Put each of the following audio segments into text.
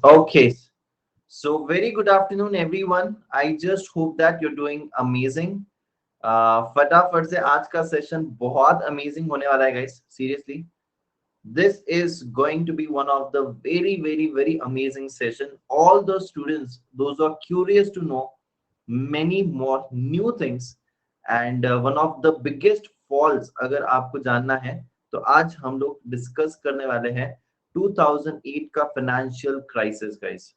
Okay. So very good afternoon, everyone. I just hope that you're doing amazing. फटाफट से आज का session बहुत अमेजिंग होने वाला है guys. Seriously, this is going to be one of the very amazing session. All those students, those who are curious to know many more new things, and one of the biggest faults अगर आपको जानना है तो आज हम लोग discuss करने वाले हैं 2008 का financial crisis guys.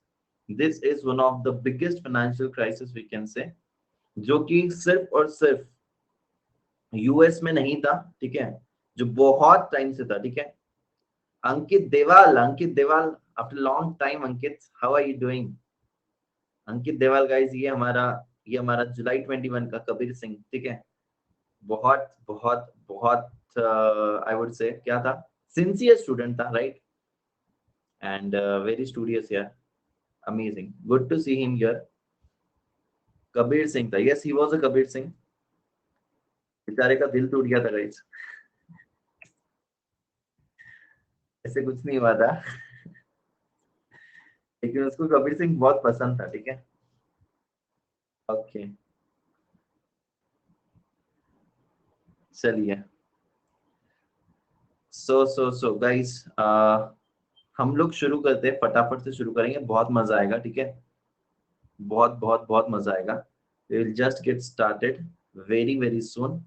This is one of the biggest financial crisis we can say, जो कि सिर्फ और सिर्फ यूएस में नहीं था. ठीक है, जो बहुत टाइम से था. ठीक है, Ankit Dewal after long time. Ankit, how are you doing? Ankit Dewal guys, ये हमारा जुलाई 21 का कबीर सिंह. ठीक है, बहुत बहुत बहुत आई वुड से क्या था, सिंसियर स्टूडेंट था, राइट, एंड वेरी स्टूडियस यार. Amazing, good to see him here. Kabir Singh था, yes he was a Kabir Singh. बेचारे का दिल टूट गया था गाइस. ऐसे कुछ नहीं हुआ था, लेकिन उसको कबीर सिंह बहुत पसंद था. ठीक है, ओके, चलिए. सो गाइस, हम लोग शुरू करते हैं, फटाफट से शुरू करेंगे, बहुत मजा आएगा. ठीक है, बहुत बहुत बहुत मजा आएगा. Will just get started very soon.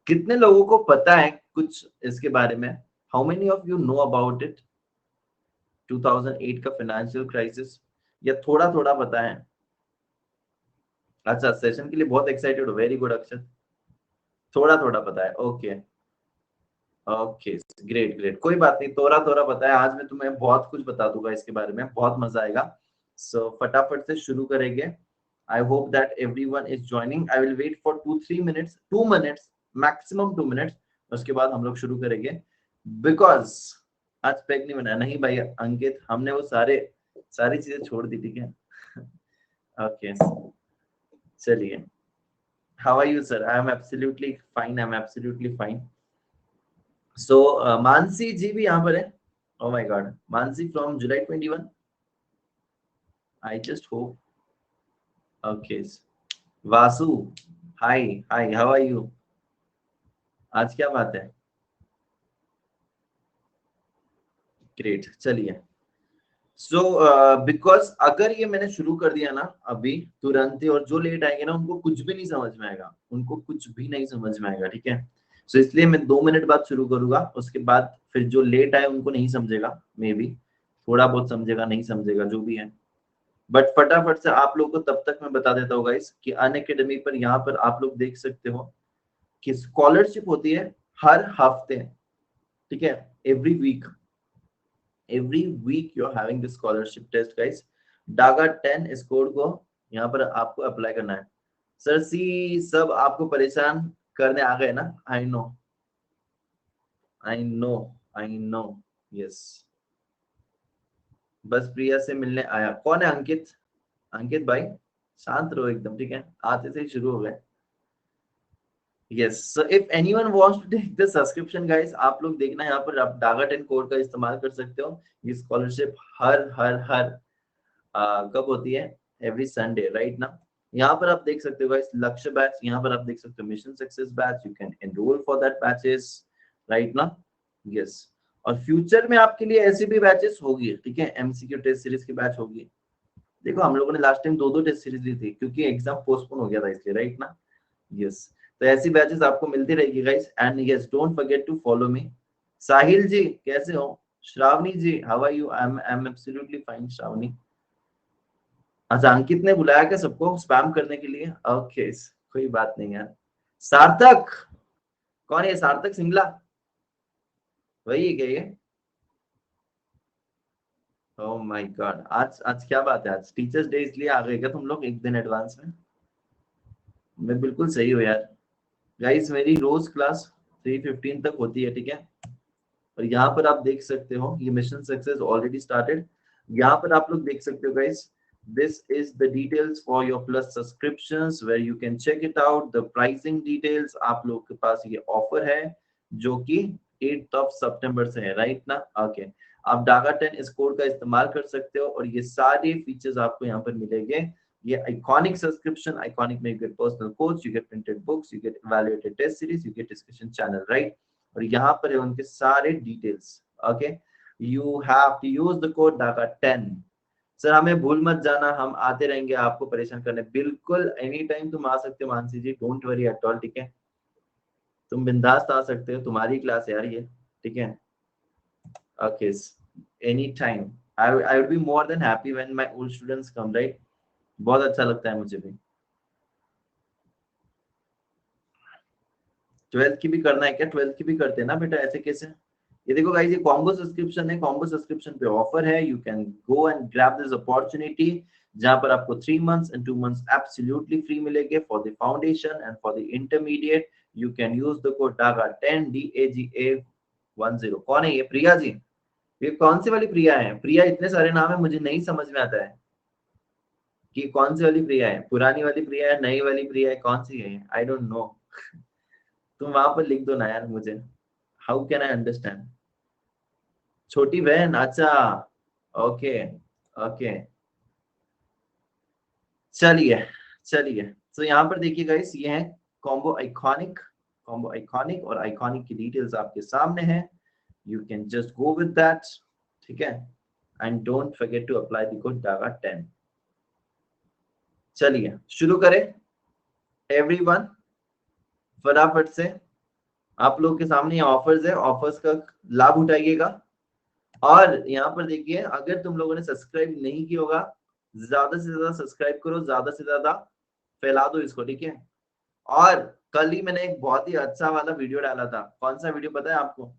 कितने लोगों को पता है कुछ इसके बारे में? How many of you know about it? 2008 का फाइनेंशियल क्राइसिस, या थोड़ा थोड़ा पता है? अच्छा, सेशन के लिए बहुत एक्साइटेड हो. वेरी गुड अक्षर, थोड़ा थोड़ा पता है. ओके ओके, ग्रेट ग्रेट, कोई बात नहीं, थोड़ा थोड़ा पता है. आज मैं तुम्हें बहुत कुछ बता दूंगा इसके बारे में, बहुत मजा आएगा. सो फटाफट से शुरू करेंगे. I hope that everyone is joining. I will wait for 2-3 minutes, 2 minutes, maximum 2 minutes. उसके बाद हम लोग शुरू करेंगे, बिकॉज आज पैक नहीं बनाया. नहीं भाई अंकित, हमने वो सारी चीजें छोड़ दी. ठीक है, ओके, चलिए. How are you sir? I am absolutely fine, I am absolutely fine. So Mansi ji भी यहाँ पर है. Oh my God, Mansi from July 21. I just hope. Okay. Vasu, hi, how are you? आज क्या बात है? ग्रेट, चलिए. सो बिकॉज अगर ये मैंने शुरू कर दिया ना अभी तुरंत ही, और जो लेट आएंगे ना उनको कुछ भी नहीं समझ में आएगा, उनको कुछ भी नहीं समझ में आएगा. ठीक है, सो इसलिए मैं 2 मिनट बाद शुरू करूंगा. उसके बाद फिर जो लेट आए उनको नहीं समझेगा, मे बी थोड़ा बहुत समझेगा, नहीं समझेगा, जो भी है. बट फटाफट से आप लोग को तब तक मैं बता देता हूँ गाइस कि अनअकैडमी पर यहाँ पर आप लोग देख सकते हो कि स्कॉलरशिप होती है हर हफ्ते. ठीक है, every week you are having this scholarship test guys. Daga 10 score को यहाँ पर आपको अप्लाई करना है. सर सी सब आपको परेशान करने आ गए ना? I know yes. बस प्रिया से मिलने आया. कौन है? अंकित. अंकित भाई शांत रहो एकदम. ठीक है, आते से ही शुरू हो गए. Yes, so if anyone wants to take the subscription guys, आप लोग देखना यहाँ पर आप डागा 10 कोड का इस्तेमाल कर सकते हो. ये स्कॉलरशिप हर हर हर कब होती है? एवरी संडे, राइट ना. यहाँ पर आप देख सकते हो गाइस लक्ष्य बैच, यहाँ पर आप देख सकते हो mission success batch. You can enrol for that batches, right ना. यस, और फ्यूचर में आपके लिए ऐसी भी बैचेस होगी. ठीक है, एमसीक्यू टेस्ट सीरीज की बैच होगी. देखो हम लोगों ने लास्ट टाइम 2-2 टेस्ट सीरीज ली थी क्योंकि एग्जाम पोस्टपोन हो गया था इसलिए, राइट ना. यस, तो ऐसी बैचेस आपको मिलती रहेगी guys. And yes, don't forget to follow me. Sahil ji कैसे हो? Shravani ji, how are you? I am absolutely fine Shravani. अच्छा, अंकित ने बुलाया क्या सबको स्पैम करने के लिए? ओके, कोई बात नहीं यार. सार्थक, कौन है सार्थक सिंगला? वही है क्या ये? ओह माय गॉड, आज आज क्या बात है? आज टीचर्स डे इसलिए आ गए क्या तुम लोग एक दिन एडवांस में? मैं बिल्कुल सही हूँ यार. गाइस मेरी रोज क्लास 3:15 तक होती है. ठीक है, और यहाँ पर आप देख सकते हो ये मिशन सक्सेस ऑलरेडी स्टार्टेड. यहाँ पर आप लोग देख सकते हो guys, this is the details for your plus subscriptions where you can check it out. The pricing details, आप लोग के पास ये ऑफर है जो कि 8th of September से है, राइट ना. ओके, आप डागा 10 इस कोड का इस्तेमाल कर सकते हो और ये सारे फीचर्स आपको यहाँ पर मिलेंगे। ये आइकॉनिक सब्सक्रिप्शन, आइकॉनिक में you get personal coach, you get printed books, you get evaluated test series, you get discussion channel, right. और यहाँ पर है उनके सारे details. Okay, you have to use the code Daga 10। Sir हमें भूल मत जाना, हम आते रहेंगे आपको परेशान करने। बिल्कुल एनी टाइम तुम आ सकते हो मानसी जी, डोंट वरी एट ऑल, ठीक है। तुम बिंदास आ सकते हो, तुम्हारी क्लास है यार ये, ठीक है। Okay, any time I would be more than happy when my old students come, right. बहुत अच्छा लगता है मुझे भी। 12th की भी करना है क्या? 12th की भी करते हैं ना बेटा, ऐसे कैसे? ये देखो गाइस, ये कॉम्बो सब्सक्रिप्शन है, कॉम्बो सब्सक्रिप्शन पे ऑफर है। You can go and grab this opportunity, जहां पर आपको 3 months and 2 months absolutely free मिलेंगे for the foundation and for the intermediate. You can use the code DAGA10 DAGA10। कौन है ये? प्रिया जी। ये कौन सी वाली प्रिया है? प्रिया इतने सारे नाम है, मुझे नहीं समझ में आता है कि कौन सी वाली प्रिया है। पुरानी वाली प्रिया है, नई वाली प्रिया है, कौन सी है? I don't know. तुम वहां पर लिख दो ना यार मुझे, हाउ कैन आई अंडरस्टैंड। छोटी बहन, अच्छा। ओके ओके, चलिए चलिए। तो यहाँ पर देखिए गाइस, ये है कॉम्बो आइकॉनिक। कॉम्बो आइकॉनिक और आइकॉनिक की डिटेल्स आपके सामने है। You can just go with that, ठीक है। And don't forget to apply the code DAGA10। चलिए शुरू करें एवरीवन, फटाफट से। आप लोग के सामने ये ऑफर्स है, ऑफर्स का लाभ उठाइएगा। और यहाँ पर देखिए, अगर तुम लोगों ने सब्सक्राइब नहीं किया होगा, ज्यादा से ज्यादा सब्सक्राइब करो, ज्यादा से ज्यादा फैला दो इसको, ठीक है। और कल ही मैंने एक बहुत ही अच्छा वाला वीडियो डाला था। कौन सा वीडियो पता है आपको?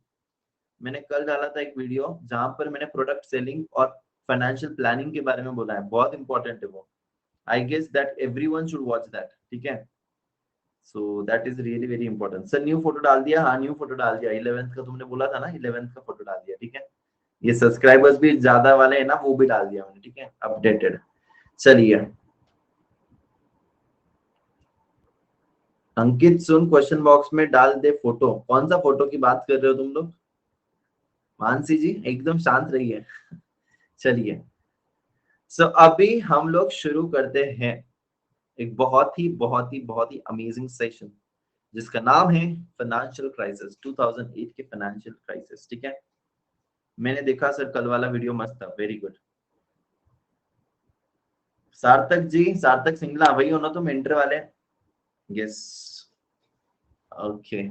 मैंने कल डाला था एक वीडियो जहां पर मैंने प्रोडक्ट सेलिंग और फाइनेंशियल प्लानिंग के बारे में बोला है। बहुत इंपॉर्टेंट है वो। I guess that everyone should watch that, ठीक है। So that is really very important. Sir new photo डाल दिया? हाँ न्यू फोटो डाल दिया। 11th का तुमने बोला था ना, 11th का फोटो डाल दिया, ठीक है। ये सब्सक्राइबर्स भी ज्यादा वाले हैं ना, वो भी डाल दिया मैंने, ठीक है, अपडेटेड। चलिए अंकित सुन, क्वेश्चन बॉक्स में डाल दे फोटो। कौन सा फोटो की बात कर रहे हो तुम लोग? मानसी जी एकदम शांत रहिए। चलिए, सो अभी हम लोग शुरू करते हैं एक बहुत ही अमेजिंग सेशन, जिसका नाम है फाइनेंशियल क्राइसिस, 2008 के फाइनेंशियल क्राइसिस, ठीक है। मैंने देखा सर कल वाला वीडियो मस्त था, वेरी गुड। सार्थक जी, सार्थक सिंगला, वही हो ना तुम इंटर वाले? Yes, okay.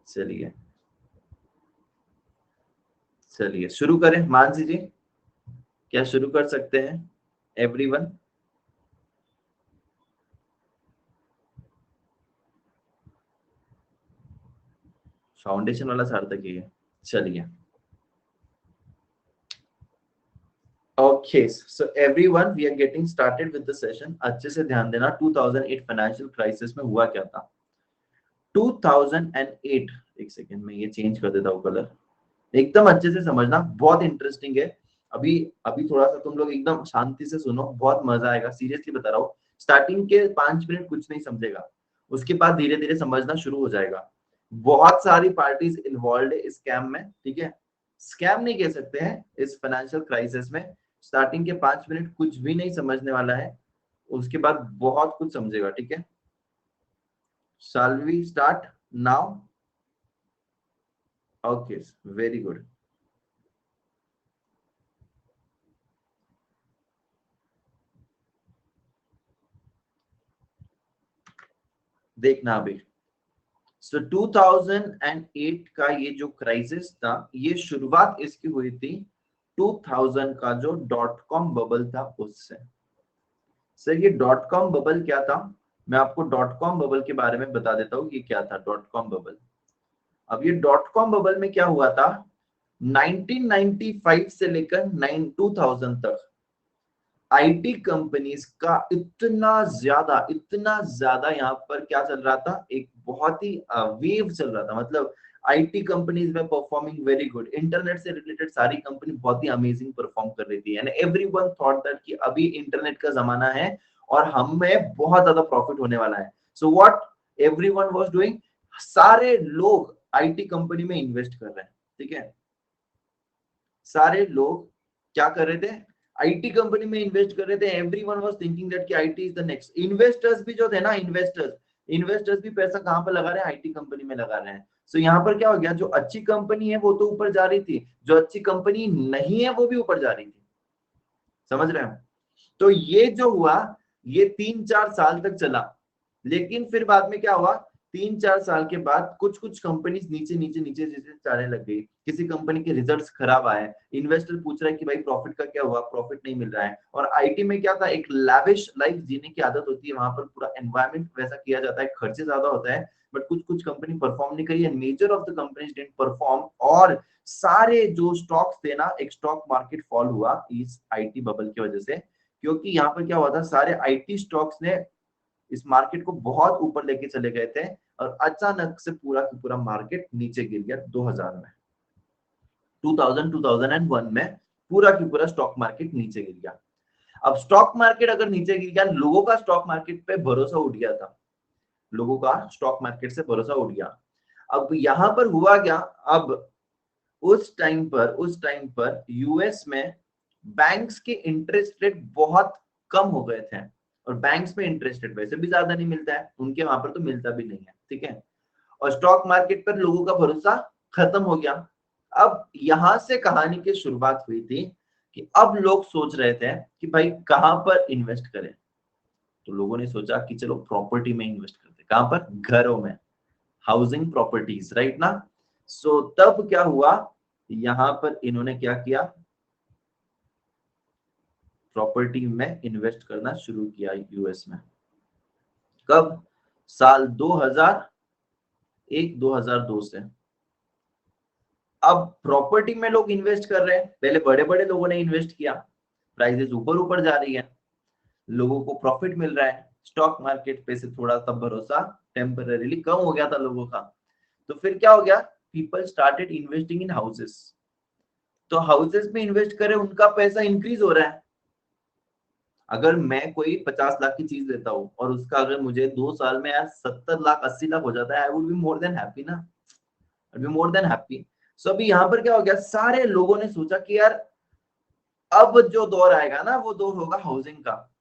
चलिए चलिए शुरू करें मानसी जी, क्या शुरू कर सकते हैं एवरीवन? फाउंडेशन वाला सार्थक ही है। चलिए okay, so everyone we are getting started with the session. अच्छे से ध्यान देना, 2008 फाइनेंशियल क्राइसिस में हुआ क्या था। 2008, एक सेकेंड में ये चेंज कर देता हूँ कलर, एकदम अच्छे से समझना, बहुत इंटरेस्टिंग है। अभी अभी थोड़ा सा तुम लोग एकदम शांति से सुनो, बहुत मजा आएगा, सीरियसली बता रहा हूँ। स्टार्टिंग के 5 मिनट कुछ नहीं समझेगा, उसके बाद धीरे धीरे समझना शुरू हो जाएगा। बहुत सारी पार्टीज इन्वॉल्व है इस स्कैम में, ठीक है। स्कैम नहीं कह सकते हैं इस फाइनेंशियल क्राइसिस में। स्टार्टिंग के 5 मिनट कुछ भी नहीं समझने वाला है, उसके बाद बहुत कुछ समझेगा, ठीक है। Shall we start now? Okay, very good. देखना अभी। So 2008 का ये जो क्राइसिस था, ये शुरुआत इसकी हुई थी 2000 का जो डॉट कॉम बबल था उससे। सर ये डॉट कॉम बबल क्या था? मैं आपको डॉट कॉम बबल के बारे में बता देता हूँ, ये क्या था डॉट कॉम बबल। अब ये डॉट कॉम बबल में क्या हुआ था, 1995 से लेकर 2000 तक आईटी कंपनीज का इतना ज्यादा यहाँ पर क्या चल रहा था, एक बहुत ही वेव चल रहा था। मतलब आईटी कंपनीज में परफॉर्मिंग वेरी गुड, इंटरनेट से रिलेटेड सारी कंपनी बहुत ही अमेजिंग परफॉर्म कर रही थी, एंड एवरीवन थॉट दैट कि अभी इंटरनेट का जमाना है और हमें बहुत ज्यादा प्रॉफिट होने वाला है। So what everyone was doing, सारे लोग आईटी कंपनी में इन्वेस्ट कर रहे हैं, ठीक है। सारे लोग क्या कर रहे थे, आईटी कंपनी में इन्वेस्ट कर रहे थे। एवरीवन वाज थिंकिंग दैट कि IT is the next. Investors भी जो थे ना, इन्वेस्टर्स भी पैसा कहां पर लगा रहे हैं, आईटी कंपनी में लगा रहे हैं। सो यहाँ पर क्या हो गया, जो अच्छी कंपनी है वो तो ऊपर जा रही थी, जो अच्छी कंपनी नहीं है वो भी ऊपर जा रही थी। समझ रहे हैं? तो ये जो हुआ, ये 3-4 साल तक चला, लेकिन फिर बाद में क्या हुआ, 3-4 साल के बाद कुछ कुछ कंपनीज नीचे नीचे नीचे नीचे जाने लग गई। किसी कंपनी के रिजल्ट्स खराब आए, इन्वेस्टर पूछ रहा है कि भाई प्रॉफिट का क्या हुआ, प्रॉफिट नहीं मिल रहा है। और आईटी में क्या था, एक लैविश लाइफ जीने की आदत होती है, वहां पर पूरा एनवायरमेंट वैसा किया जाता है, खर्चे ज्यादा होता है, बट कुछ कुछ कंपनी परफॉर्म नहीं करी है, measure of the companies didn't perform. और सारे जो स्टॉक्स थे ना, एक स्टॉक मार्केट फॉल हुआ इस आईटी बबल की वजह से। क्योंकि यहाँ पर क्या हुआ था, सारे आईटी स्टॉक्स ने इस मार्केट को बहुत ऊपर लेके चले गए थे, और अचानक से पूरा की पूरा मार्केट नीचे गिर गया 2000 में, 2001 में पूरा की पूरा स्टॉक मार्केट नीचे गिर गया। अब स्टॉक मार्केट अगर नीचे गिर गया, लोगों का स्टॉक मार्केट पे भरोसा उठ गया था, लोगों का स्टॉक मार्केट से भरोसा उठ गया। अब यहां पर हुआ क्या, अब उस टाइम पर यूएस में बैंक्स के इंटरेस्ट रेट बहुत कम हो गए थे, और बैंक्स में इंटरेस्ट रेट वैसे भी ज्यादा नहीं मिलता है, उनके वहां पर तो मिलता भी नहीं है, ठीक है। और स्टॉक मार्केट पर लोगों का भरोसा खत्म हो गया। अब यहां से कहानी की शुरुआत हुई थी कि अब लोग सोच रहे थे कि भाई कहां पर इन्वेस्ट करें। तो लोगों ने सोचा कि चलो प्रॉपर्टी में इन्वेस्ट करते हैं। कहां पर? घरों में, हाउसिंग प्रॉपर्टीज, राइट ना। सो तब क्या हुआ, यहां पर इन्होंने क्या किया, प्रॉपर्टी में इन्वेस्ट करना शुरू किया यूएस में। कब? साल 2001-2002 से। अब प्रॉपर्टी में लोग इन्वेस्ट कर रहे हैं, पहले बड़े बड़े लोगों ने इन्वेस्ट किया, प्राइसेस ऊपर ऊपर जा रही है, लोगों को प्रॉफिट मिल रहा है, स्टॉक मार्केट पे से थोड़ा सा भरोसा टेम्पररीली कम हो गया था लोगों का। तो फिर क्या हो गया, people started investing in houses. तो हाउसेस में इन्वेस्ट करें, उनका पैसा इंक्रीज हो रहा है। अगर मैं कोई 50 लाख की चीज लेता हूँ और उसका अगर मुझे 2 साल में यार 70 लाख 80 लाख हो जाता है, I would be more than happy ना, आई बी मोर देन हैप्पी। सो अभी यहाँ पर क्या हो गया, सारे लोगों ने सोचा कि यार अब जो दौर आएगा ना, वो दौर होगा हाउसिंग का।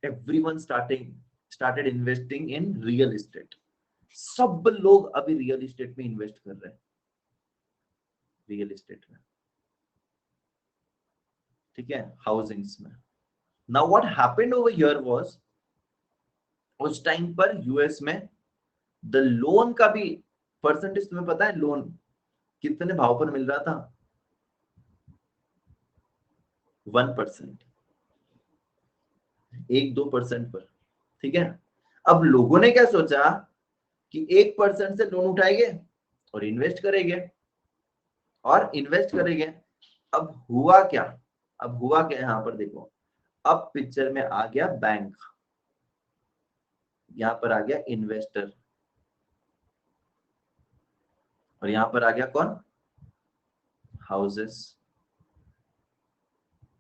Everyone started investing in real estate. सब लोग अभी रियल एस्टेट में इन्वेस्ट कर रहे हैं, रियल एस्टेट में, ठीक है, हाउसिंग्स में। Now what happened over here was, उस टाइम पर यूएस में द लोन का भी परसेंटेज तुम्हें पता है, लोन कितने भाव पर मिल रहा था? 1%, 1-2% पर, ठीक है। अब लोगों ने क्या सोचा कि 1% से लोन उठाएंगे और इन्वेस्ट करेंगे, और इन्वेस्ट करेंगे। अब हुआ क्या, अब हुआ क्या, यहां पर देखो, अब पिक्चर में आ गया बैंक, यहां पर आ गया इन्वेस्टर, और यहां पर आ गया कौन? हाउसेस।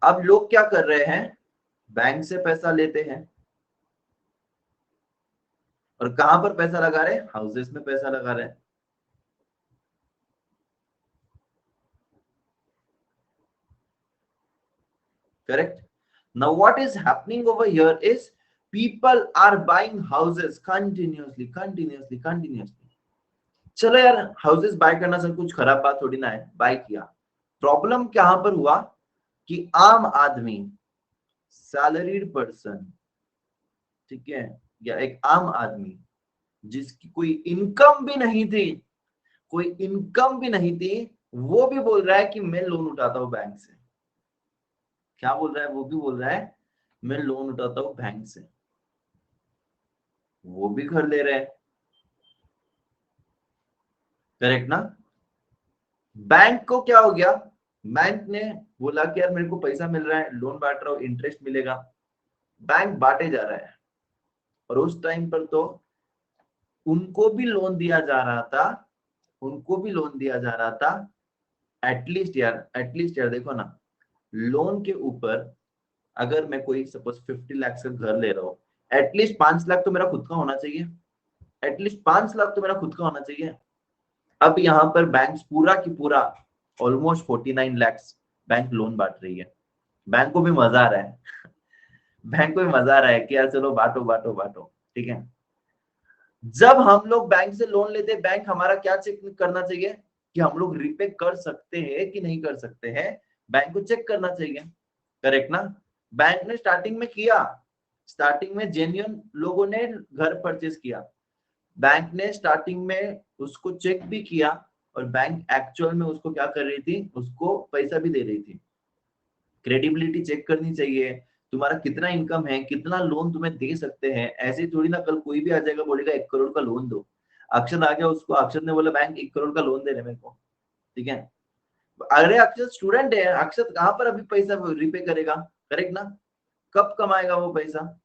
अब लोग क्या कर रहे हैं, बैंक से पैसा लेते हैं, और कहां पर पैसा लगा रहे हैं? हाउसेस में पैसा लगा रहे हैं। Correct? Now what is happening over here is people are buying houses continuously. चलो यार, हाउसेस बाय करना सर कुछ खराब बात थोड़ी ना है, बाय किया। प्रॉब्लम कहां पर हुआ कि आम आदमी, सैलरीड पर्सन, ठीक है, या एक आम आदमी जिसकी कोई इनकम भी नहीं थी, कोई इनकम भी नहीं थी, वो भी बोल रहा है कि मैं लोन उठाता हूं बैंक से। क्या बोल रहा है? वो भी बोल रहा है मैं लोन उठाता हूं बैंक से, वो भी घर ले रहे हैं, करेक्ट ना। बैंक को क्या हो गया, बैंक ने बोला कि यार मेरे को पैसा मिल रहा है, लोन बांट रहा हूं, इंटरेस्ट मिलेगा, बैंक बांटे जा रहा है। और उस टाइम पर तो उनको भी लोन दिया जा रहा था, उनको भी लोन दिया जा रहा था। एटलीस्ट यार देखो ना, लोन के ऊपर अगर मैं कोई सपोज 50 लाख का घर ले रहा हूँ, एटलीस्ट 5 लाख तो मेरा खुद का होना चाहिए, एटलीस्ट 5 लाख तो मेरा खुद का होना चाहिए। अब यहाँ पर बैंक्स पूरा की पूरा ऑलमोस्ट 49 lakhs बैंक लोन बांट रही है। बैंक को भी मजा आ रहा है बैंक को भी मजा आ रहा है कि यार चलो बांटो बांटो बांटो, ठीक है। जब हम लोग बैंक से लोन लेते हैं, बैंक हमारा क्या चेक करना चाहिए कि हम लोग रिपे कर सकते हैं कि नहीं कर सकते हैं, बैंक को चेक करना चाहिए, करेक्ट ना। बैंक ने स्टार्टिंग में किया, स्टार्टिंग में जेन्युइन लोगों ने घर परचेज किया, बैंक ने स्टार्टिंग में उसको चेक भी किया, और बैंक एक्चुअल में उसको क्या कर रही थी, उसको पैसा भी दे रही थी। क्रेडिबिलिटी चेक करनी चाहिए, तुम्हारा कितना इनकम है, कितना लोन तुम्हें दे सकते हैं। ऐसे थोड़ी ना कल कोई भी आ जाएगा बोलेगा 1 करोड़ का लोन दो। अक्षर आ गया, उसको अक्षर ने बोला बैंक 1 करोड़ का लोन दे रहे मेरे को, ठीक है। अरे अक्षर स्टूडेंट है, अक्षर कहाँ पर अभी पैसा रिपे करेगा, करेक्ट ना, कब कमाएगा वो पैसा।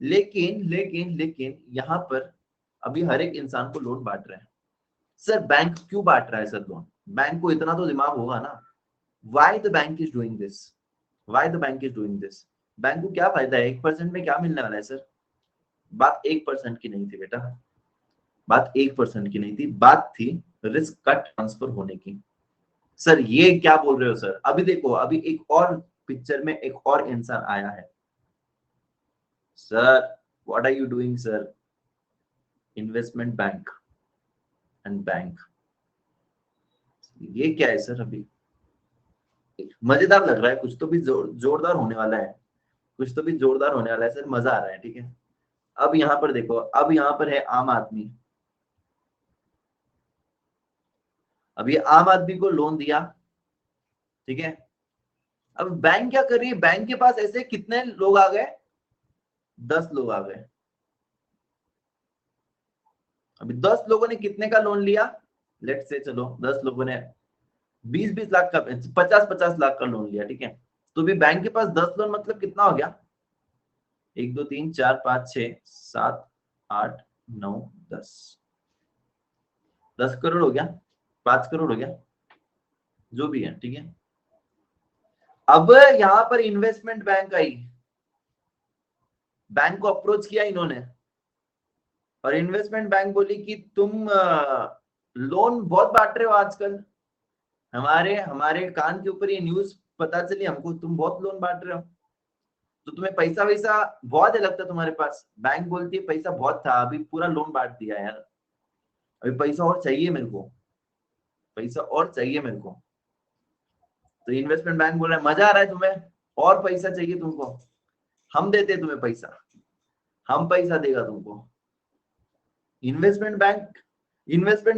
लेकिन लेकिन लेकिन यहाँ पर अभी हर एक इंसान को लोन बांट रहे हैं। सर बैंक क्यों बांट रहा है सर लोन, बैंक को इतना तो दिमाग होगा ना। Why the bank is doing this, why the bank is doing this. Bank को क्या फायदा है, 1% में क्या मिलने वाला है सर। बात 1% की नहीं थी बेटा, बात 1% की नहीं थी, बात थी रिस्क का ट्रांसफर होने की। सर ये क्या बोल रहे हो सर, अभी देखो अभी एक और पिक्चर में एक और इंसान आया है। Sir what are you doing sir, investment bank and bank, ये क्या है सर। अभी मजेदार लग रहा है, कुछ तो भी जोरदार होने वाला है, कुछ तो भी जोरदार होने वाला है सर, मजा आ रहा है, ठीक है। अब यहाँ पर देखो, अब यहाँ पर है आम आदमी। अब ये आम आदमी को लोन दिया, ठीक है। अब बैंक क्या कर रही है, बैंक के पास ऐसे कितने लोग आ गए, 10 लोग आ गए। अभी 10 लोगों ने कितने का लोन लिया, लेट से चलो 10 लोगों ने 20-20 लाख का, 50-50 लाख का लोन लिया, ठीक है। तो भी बैंक के पास 10 लोन मतलब कितना हो गया, 1 2 3 4 5 6 7 8 9 10, 10 करोड़ हो गया, 5 करोड़ हो गया, जो भी है, ठीक है। अब यहां पर इन्वेस्टमेंट बैंक आई, बैंक को अप्रोच किया इन्होंने, और इन्वेस्टमेंट बैंक बोली कि तुम लोन बहुत बांट रहे हो आजकल, हमारे हमारे कान के ऊपर ये न्यूज पता चली हमको, तुम बहुत लोन बांट रहे हो, तो तुम्हें पैसा वैसा बहुत है लगता है तुम्हारे पास। बैंक बोलती है पैसा बहुत था, अभी पूरा लोन बांट दिया यार, अभी पैसा और चाहिए मेरे को, पैसा और चाहिए मेरे को। तो इन्वेस्टमेंट बैंक बोल रहा है मजा आ रहा है तुम्हें, और पैसा चाहिए तुमको, हम देते तुम्हें पैसा, हम पैसा देगा तुमको। इन्वेस्टमेंट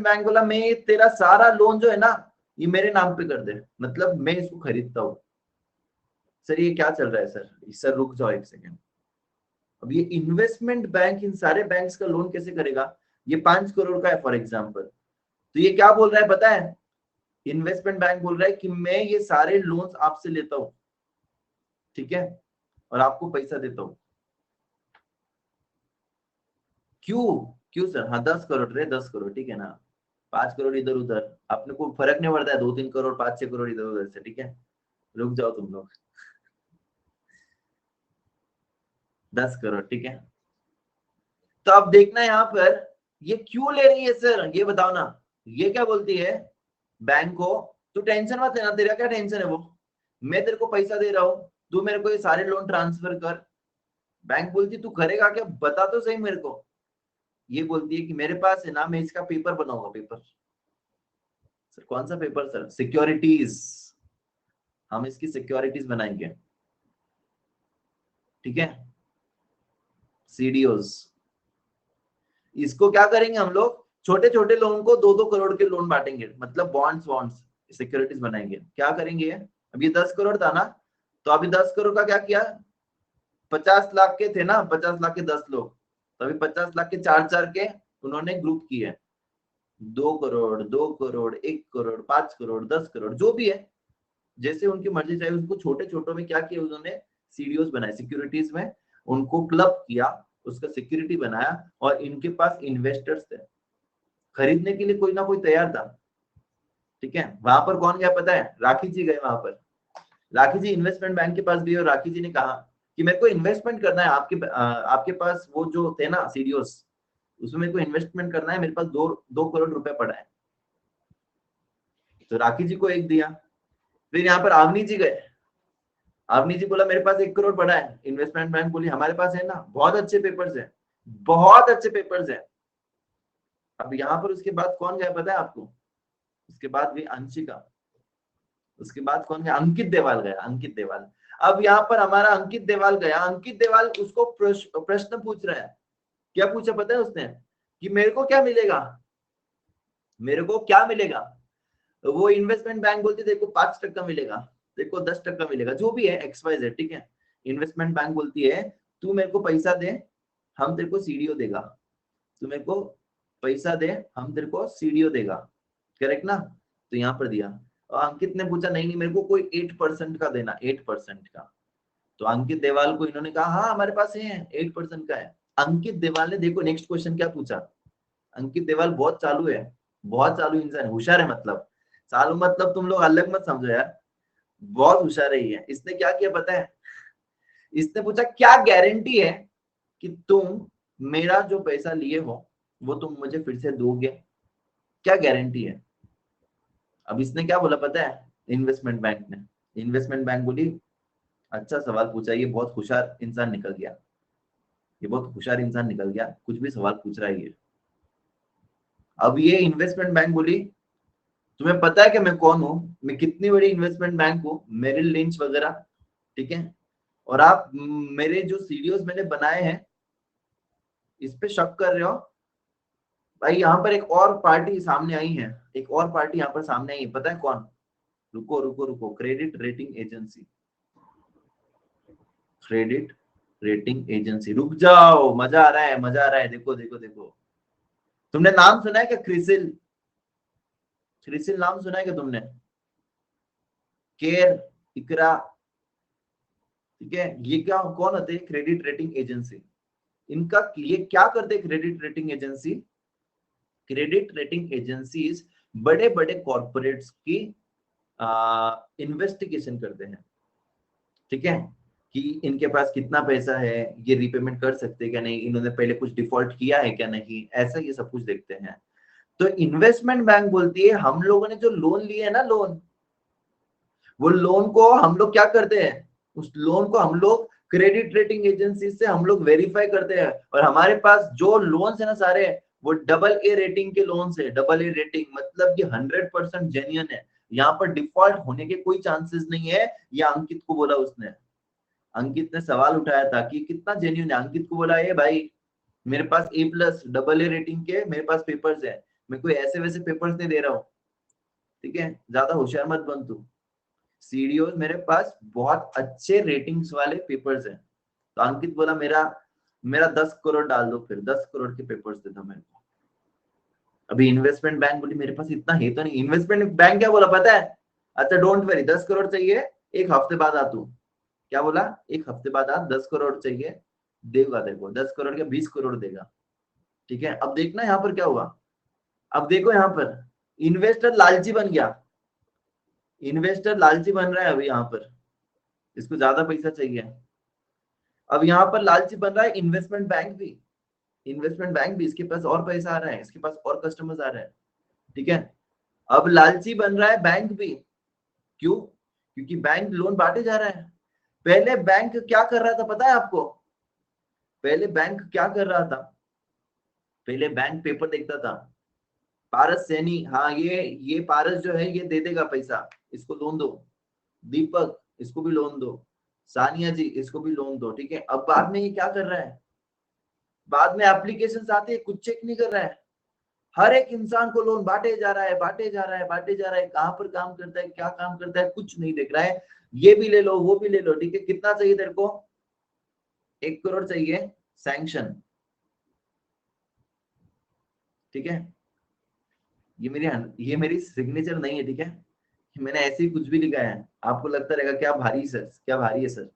बैंक बोला मैं तेरा सारा लोन जो है ना, ये मेरे नाम पे कर दे, मतलब मैं इसको खरीदता हूँ। सर ये क्या चल रहा है सर, सर रुक जाओ एक सेकेंड। अब ये इन्वेस्टमेंट बैंक इन सारे बैंक्स का लोन कैसे करेगा, ये 5 करोड़ का है फॉर एग्जाम्पल, तो ये क्या बोल रहा है पता है, इन्वेस्टमेंट बैंक बोल रहा है कि मैं ये सारे लोन्स आपसे लेता हूं, ठीक है, और आपको पैसा देता हूं। क्यों, क्यों सर, हाँ 10 करोड़ रे, 10 करोड़ ठीक है ना, 5 करोड़ इधर उधर अपने को फर्क नहीं पड़ता है, 2-3 करोड़ 5-6 करोड़ इधर उधर से, ठीक है। रुक जाओ तुम लोग, 10 करोड़ ठीक है। तो अब देखना यहाँ पर ये क्यों ले रही है सर, ये बताओ ना। ये क्या बोलती है बैंक को, तू टेंशन मत लेना, तेरा क्या टेंशन है वो, मैं तेरे को पैसा दे रहा हूँ, तू मेरे को ये सारे लोन ट्रांसफर कर। बैंक बोलती तू करेगा क्या, बता तो सही मेरे को। ये बोलती है कि मेरे पास है ना, मैं इसका पेपर बनाऊंगा, पेपर। सर कौन सा पेपर सर, सिक्योरिटीज, हम इसकी सिक्योरिटीज बनाएंगे, ठीक है, सीडीओज। इसको क्या करेंगे हम लोग, छोटे छोटे लोगों को 2-2 करोड़ के लोन बांटेंगे, मतलब बॉन्ड्स बॉन्ड्स सिक्योरिटीज बनाएंगे। क्या करेंगे, अब ये 10 करोड़ था ना, तो अभी 10 करोड़ का क्या किया, 50 लाख के थे ना, 50 लाख के 10 लोग, तो अभी 50 लाख के 4-4 के उन्होंने ग्रुप किए, 2 करोड़ 2 करोड़ 1 करोड़ 5 करोड़ 10 करोड़ जो भी है, जैसे उनकी मर्जी चाहे, उसको छोटे छोटों में क्या किया उन्होंने, सीडीओस बनाए, सिक्योरिटीज में उनको क्लब किया, उसका सिक्योरिटी बनाया, और इनके पास इन्वेस्टर्स थे, खरीदने के लिए कोई ना कोई तैयार था, ठीक है। वहां पर कौन गया पता है, राखी जी गए वहां पर। राखी जी इन्वेस्टमेंट बैंक के पास गए, और राखी जी ने कहा कि मेरे को इन्वेस्टमेंट करना है आपके पास वो जो थे ना सीडीओस, उसमें मेरे को इन्वेस्टमेंट करना है, मेरे पास 2 करोड़ रुपए पड़ा है। तो राखी जी को 1 दिया। फिर यहाँ पर आवनी जी गए, आवनी जी बोला मेरे पास 1 करोड़ पड़ा है। इन्वेस्टमेंट बैंक बोली हमारे पास है ना, बहुत अच्छे पेपर्स है, बहुत अच्छे पेपर्स है। अब यहाँ पर उसके बाद कौन गया पता है आपको? उसके बाद भी अंशिका, उसके बाद कौन गया? अंकित देवाल गया, अंकित देवाल। अब यहाँ पर हमारा अंकित देवाल गया, अंकित देवाल उसको प्रश्न पूछ रहा है। क्या पूछा पता है उसने? कि मेरे को क्या मिलेगा, मेरे को क्या मिलेगा? तो वो इन्वेस्टमेंट बैंक बोलती देखो 5% मिलेगा, देखो 10% मिलेगा, जो भी है XYZ, ठीक है। इन्वेस्टमेंट बैंक बोलती है तू मेरे को पैसा दे, हम तेरे को सीडीओ देगा, तू मेरे को पैसा दे, हम तेरे को सीडीओ देगा, करेक्ट ना? तो यहाँ पर दिया। और अंकित ने पूछा नहीं नहीं मेरे को कोई 8% का देना, 8% का। तो अंकित देवाल को इन्होंने कहा हाँ हमारे पास है, 8% का है। अंकित देवाल ने देखो नेक्स्ट क्वेश्चन क्या पूछा। अंकित देवाल बहुत चालू है, बहुत चालू इंसान है, होशियार है, मतलब चालू मतलब तुम लोग अलग मत समझो यार, बहुत होशियार है ये। इसने क्या किया पता है? इसने पूछा क्या गारंटी है कि तुम मेरा जो पैसा लिए हो वो तुम मुझे फिर से दोगे, क्या गारंटी है? अब इसने क्या बोला पता है इन्वेस्टमेंट बैंक ने? इन्वेस्टमेंट बैंक बोली अच्छा सवाल पूछा, ये बहुत होशियार इंसान निकल गया, ये बहुत होशियार इंसान निकल गया, कुछ भी सवाल पूछ रहा है ये। अब ये इन्वेस्टमेंट बैंक बोली तुम्हें पता है कि मैं कौन हूँ, मैं कितनी बड़ी इन्वेस्टमेंट बैंक हूँ, मेरिल लिंच वगैरह, ठीक है। और आप मेरे जो सीडीओज मैंने बनाए हैं इस पे शक कर रहे हो? भाई यहाँ पर एक और पार्टी सामने आई है, एक और पार्टी यहाँ पर सामने आई है, पता है कौन? रुको रुको रुको, credit rating agency, credit rating agency. रुक जाओ, मजा आ रहा है, मजा आ रहा है, देखो देखो देखो। तुमने नाम सुना है क्या? क्रिसिल, क्रिसिल नाम सुना है क्या तुमने? केयर, इकरा, ठीक है। ये क्या कौन होते हैं? Credit rating agency. इनका ये क्या करते हैं credit rating agency? Credit rating agencies बड़े बड़े कॉर्पोरेट्स की इन्वेस्टिगेशन करते हैं, ठीक है। कि इनके पास कितना पैसा है, ये रिपेमेंट कर सकते हैं क्या नहीं, इन्होंने पहले कुछ डिफॉल्ट किया है क्या नहीं, ऐसा ये सब कुछ देखते हैं। तो इन्वेस्टमेंट बैंक बोलती है हम लोगों ने जो लोन लिए है ना, लोन, वो लोन को हम लोग क्या करते हैं, उस लोन को हम लोग क्रेडिट रेटिंग एजेंसी से हम लोग वेरीफाई करते हैं, और हमारे पास जो लोन्स है ना सारे, वो AA रेटिंग के लोन्स है। AA रेटिंग मतलब कि 100% जेन्युइन है, यहाँ पर डिफॉल्ट होने के कोई चांसेस नहीं है। ये अंकित को बोला उसने, अंकित ने सवाल उठाया था कि कितना जेन्युइन है। अंकित को बोला ये भाई मेरे पास A+ AA रेटिंग के मेरे पास पेपर्स है, मैं कोई ऐसे वैसे पेपर्स नहीं दे रहा हूँ, ठीक है, ज्यादा होशियार मत बन तू। सीडीओ मेरे पास बहुत अच्छे रेटिंग्स वाले पेपर्स हैं। तो अंकित बोला मेरा मेरा 10 करोड़ डाल दो, फिर 10 करोड़ के पेपर्स दे दो मेरे को। अभी इन्वेस्टमेंट बैंक बोली मेरे पास इतना है तो नहीं। इन्वेस्टमेंट बैंक क्या बोला पता है? अच्छा डोंट वरी, 10 करोड़ चाहिए, 1 हफ्ते बाद आ तू। क्या बोला? 1 हफ्ते बाद आ, 10 करोड़ चाहिए, देगा तेरे को 10 करोड़ के 20 करोड़ देगा, ठीक है। अब देखना यहाँ पर क्या हुआ। अब देखो यहाँ पर इन्वेस्टर लालची बन गया, इन्वेस्टर लालची बन रहा है अभी यहाँ पर, इसको ज्यादा पैसा चाहिए। अब यहाँ पर लालची बन रहा है इन्वेस्टमेंट बैंक भी, इन्वेस्टमेंट बैंक भी, इसके पास और पैसा आ रहा है, इसके पास और कस्टमर्स आ रहे हैं, ठीक है। अब लालची बन रहा है बैंक भी, क्यों? क्योंकि बैंक लोन बांटे जा रहा है। पहले बैंक क्या कर रहा था पता है आपको? पहले बैंक क्या कर रहा था? पहले बैंक पेपर देखता था, पारस सैनी, हाँ ये पारस जो है ये दे देगा पैसा, इसको लोन दो। दीपक इसको भी लोन दो, सानिया जी इसको भी लोन दो, ठीक है। अब बाद में ये क्या कर रहा है? बाद में एप्लीकेशन आते हैं, कुछ चेक नहीं कर रहा है, हर एक इंसान को लोन बांटे जा रहा है, बांटे जा रहा है, बांटे जा रहा है। कहाँ पर काम करता है, क्या काम करता है, कुछ नहीं देख रहा है। ये भी ले लो, वो भी ले लो, ठीक है। कितना चाहिए तेरे को? 1 करोड़ चाहिए सैंक्शन, ठीक है। ये मेरी सिग्नेचर नहीं है, ठीक है। मैंने ऐसे ही कुछ भी लिखा है, आपको लगता रहेगा क्या भारी सर, क्या भारी है सर,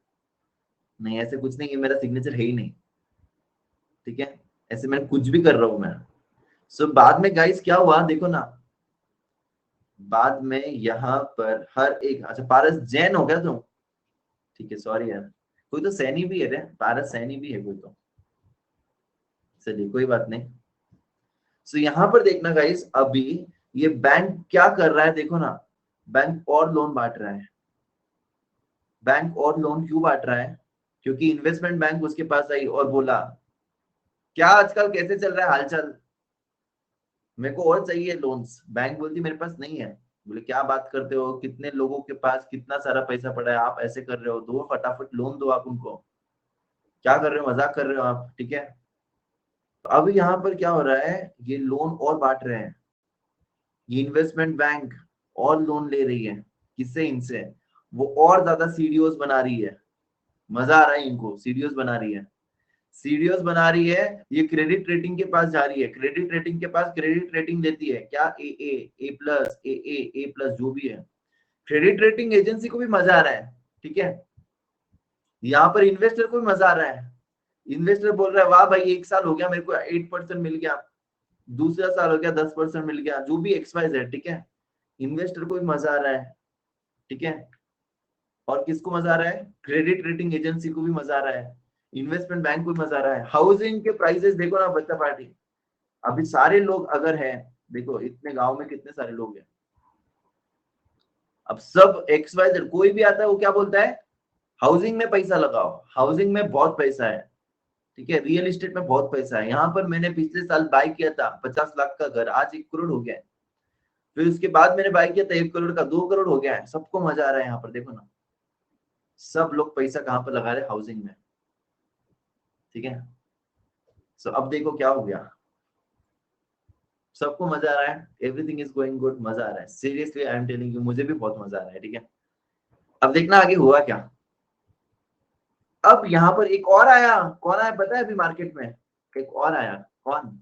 नहीं ऐसे कुछ नहीं है, मेरा सिग्नेचर है ही नहीं, ठीक है। ऐसे मैं कुछ भी कर रहा हूं मैं। सो बाद में गाइस क्या हुआ देखो ना, बाद में यहाँ पर हर एक, अच्छा पारस जैन हो गया तुम, ठीक है, सॉरी यार, कोई तो सैनी भी है रे, पारस सैनी भी है कोई तो, चलिए कोई बात नहीं। सो यहाँ पर देखना गाइस, अभी ये बैंक क्या कर रहा है देखो ना, बैंक और लोन बांट रहा है। बैंक और लोन क्यों बांट रहा है? क्योंकि इन्वेस्टमेंट बैंक उसके पास आई और बोला क्या आजकल कैसे चल रहा है हालचाल, मेरे को और चाहिए लोन्स। बैंक बोलती मेरे पास नहीं है। बोले क्या बात करते हो, कितने लोगों के पास कितना सारा पैसा पड़ा है, आप ऐसे कर रहे हो, दो फटाफट लोन दो आप उनको, क्या कर रहे हो, मजाक कर रहे हो आप, ठीक है। तो अब यहाँ पर क्या हो रहा है, ये लोन और बांट रहे हैं, ये इन्वेस्टमेंट बैंक और लोन ले रही है, किससे, इनसे। वो और ज्यादा सीडीओस बना रही है, मजा आ रहा है इनको, सीडीओस बना रही है, सीडीओस बना रही है। ये क्रेडिट रेटिंग के पास जा रही है, क्रेडिट रेटिंग के पास क्रेडिट रेटिंग देती है क्या, ए प्लस, ए प्लस जो भी है। क्रेडिट रेटिंग एजेंसी को भी मजा आ रहा है, ठीक है। यहाँ पर इन्वेस्टर को भी मजा आ रहा है, इन्वेस्टर बोल रहा है वाह भाई, एक साल हो गया मेरे को 8% मिल गया, दूसरा साल हो गया 10% मिल गया, जो भी XYZ, ठीक है। इन्वेस्टर को भी मजा आ रहा है, ठीक है। और किसको मजा आ रहा है, क्रेडिट रेटिंग एजेंसी को भी मजा आ रहा है, इन्वेस्टमेंट बैंक को भी मजा आ रहा है। हाउसिंग के प्राइसेस देखो ना बच्चा पार्टी, अभी सारे लोग अगर हैं, देखो इतने गांव में कितने सारे लोग हैं, अब सब XYZ कोई भी आता है वो क्या बोलता है, हाउसिंग में पैसा लगाओ, हाउसिंग में बहुत पैसा है, ठीक है, रियल एस्टेट में बहुत पैसा है। यहाँ पर मैंने पिछले साल बाय किया था 50 लाख का घर, आज 1 करोड़ हो गया है। फिर उसके बाद मैंने बाय किया था 1 करोड़ का, 2 करोड़ हो गया है। सबको मजा आ रहा है यहाँ पर, देखो ना, सब लोग पैसा कहाँ पर लगा रहे हैं, हाउसिंग में, ठीक है। सो अब देखो क्या हो गया, सबको मजा आ रहा है, एवरीथिंग इज गोइंग गुड, मजा आ रहा है, seriously I am telling you, मुझे भी बहुत मजा आ रहा है, ठीक है। अब देखना आगे हुआ क्या। अब यहाँ पर एक और आया, कौन आया पता है अभी मार्केट में, एक और आया, कौन,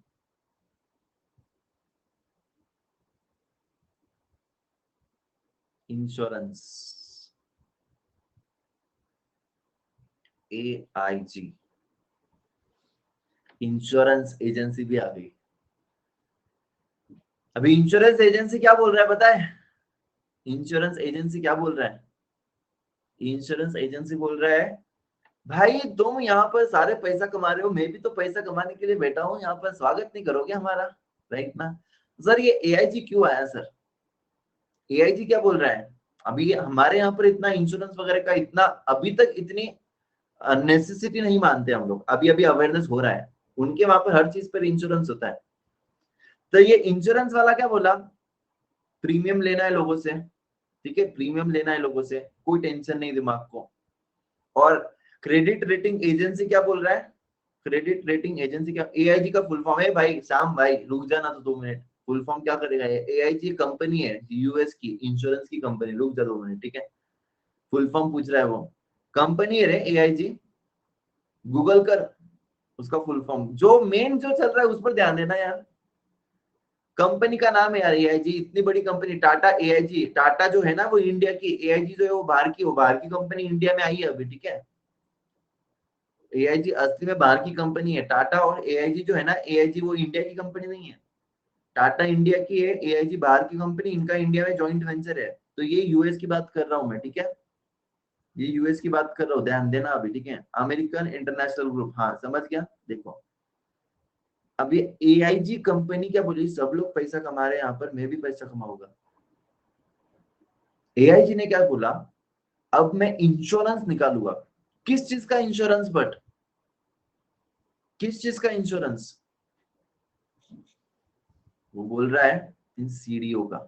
इंश्योरेंस, AIG, इंश्योरेंस एजेंसी भी आ गई। अभी इंश्योरेंस एजेंसी क्या बोल रहा है पता है, इंश्योरेंस एजेंसी क्या बोल रहा है, इंश्योरेंस एजेंसी बोल रहा है भाई तुम यहाँ पर सारे पैसा कमा रहे हो, मैं भी तो पैसा कमाने के लिए बैठा हूँ यहाँ पर, स्वागत नहीं करोगे हमारा, राइट ना। सर ये AIG क्यों आया सर, AIG क्या बोल रहा है, अभी हमारे यहाँ पर इतना इंश्योरेंस वगैरह का इतना अभी तक इतनी नेसेसिटी नहीं मानते हम लोग, अभी अभी अवेयरनेस हो रहा है, उनके वहां पर हर चीज पर इंश्योरेंस होता है। तो ये इंश्योरेंस वाला क्या बोला, प्रीमियम लेना है लोगों से, ठीक है, प्रीमियम लेना है लोगों से, कोई टेंशन नहीं दिमाग को। और क्रेडिट रेटिंग एजेंसी क्या बोल रहा है, क्रेडिट रेटिंग एजेंसी क्या, AIG का फुल फॉर्म है भाई, शाम भाई रुक जाना तो 2 मिनट, फुल फॉर्म क्या करेगा ये, AIG कंपनी है US की, इंश्योरेंस की कंपनी, रुक जा 2 मिनट, ठीक है। फुल फॉर्म पूछ रहा है वो, कंपनी है रे AIG, गूगल कर उसका फुल फॉर्म, जो मेन जो चल रहा है उस पर ध्यान देना यार। कंपनी का नाम है यार AIG, इतनी बड़ी कंपनी, टाटा AIG, टाटा जो है ना वो इंडिया की, AIG जो है वो बाहर की, वो बाहर की कंपनी इंडिया में आई है अभी, ठीक है। AIG असली में बाहर की कंपनी है, टाटा और AIG जो है ना, AIG वो इंडिया की कंपनी नहीं है, टाटा इंडिया की है, AIG बाहर की कंपनी, इनका इंडिया में जॉइंट वेंचर है। तो ये US की बात कर रहा हूँ मैं, ठीक है, ये US की बात कर रहा हूँ, ध्यान देना अभी, ठीक है, अमेरिकन इंटरनेशनल ग्रुप, हाँ समझ गया। देखो अब ये AIG कंपनी क्या बोली, सब लोग पैसा कमा रहे हैं यहाँ पर, मैं भी पैसा कमाऊंगा। AIG ने क्या बोला, अब मैं इंश्योरेंस निकालूंगा, किस चीज का इंश्योरेंस, बट किस चीज का इंश्योरेंस, वो बोल रहा है इन CDO का,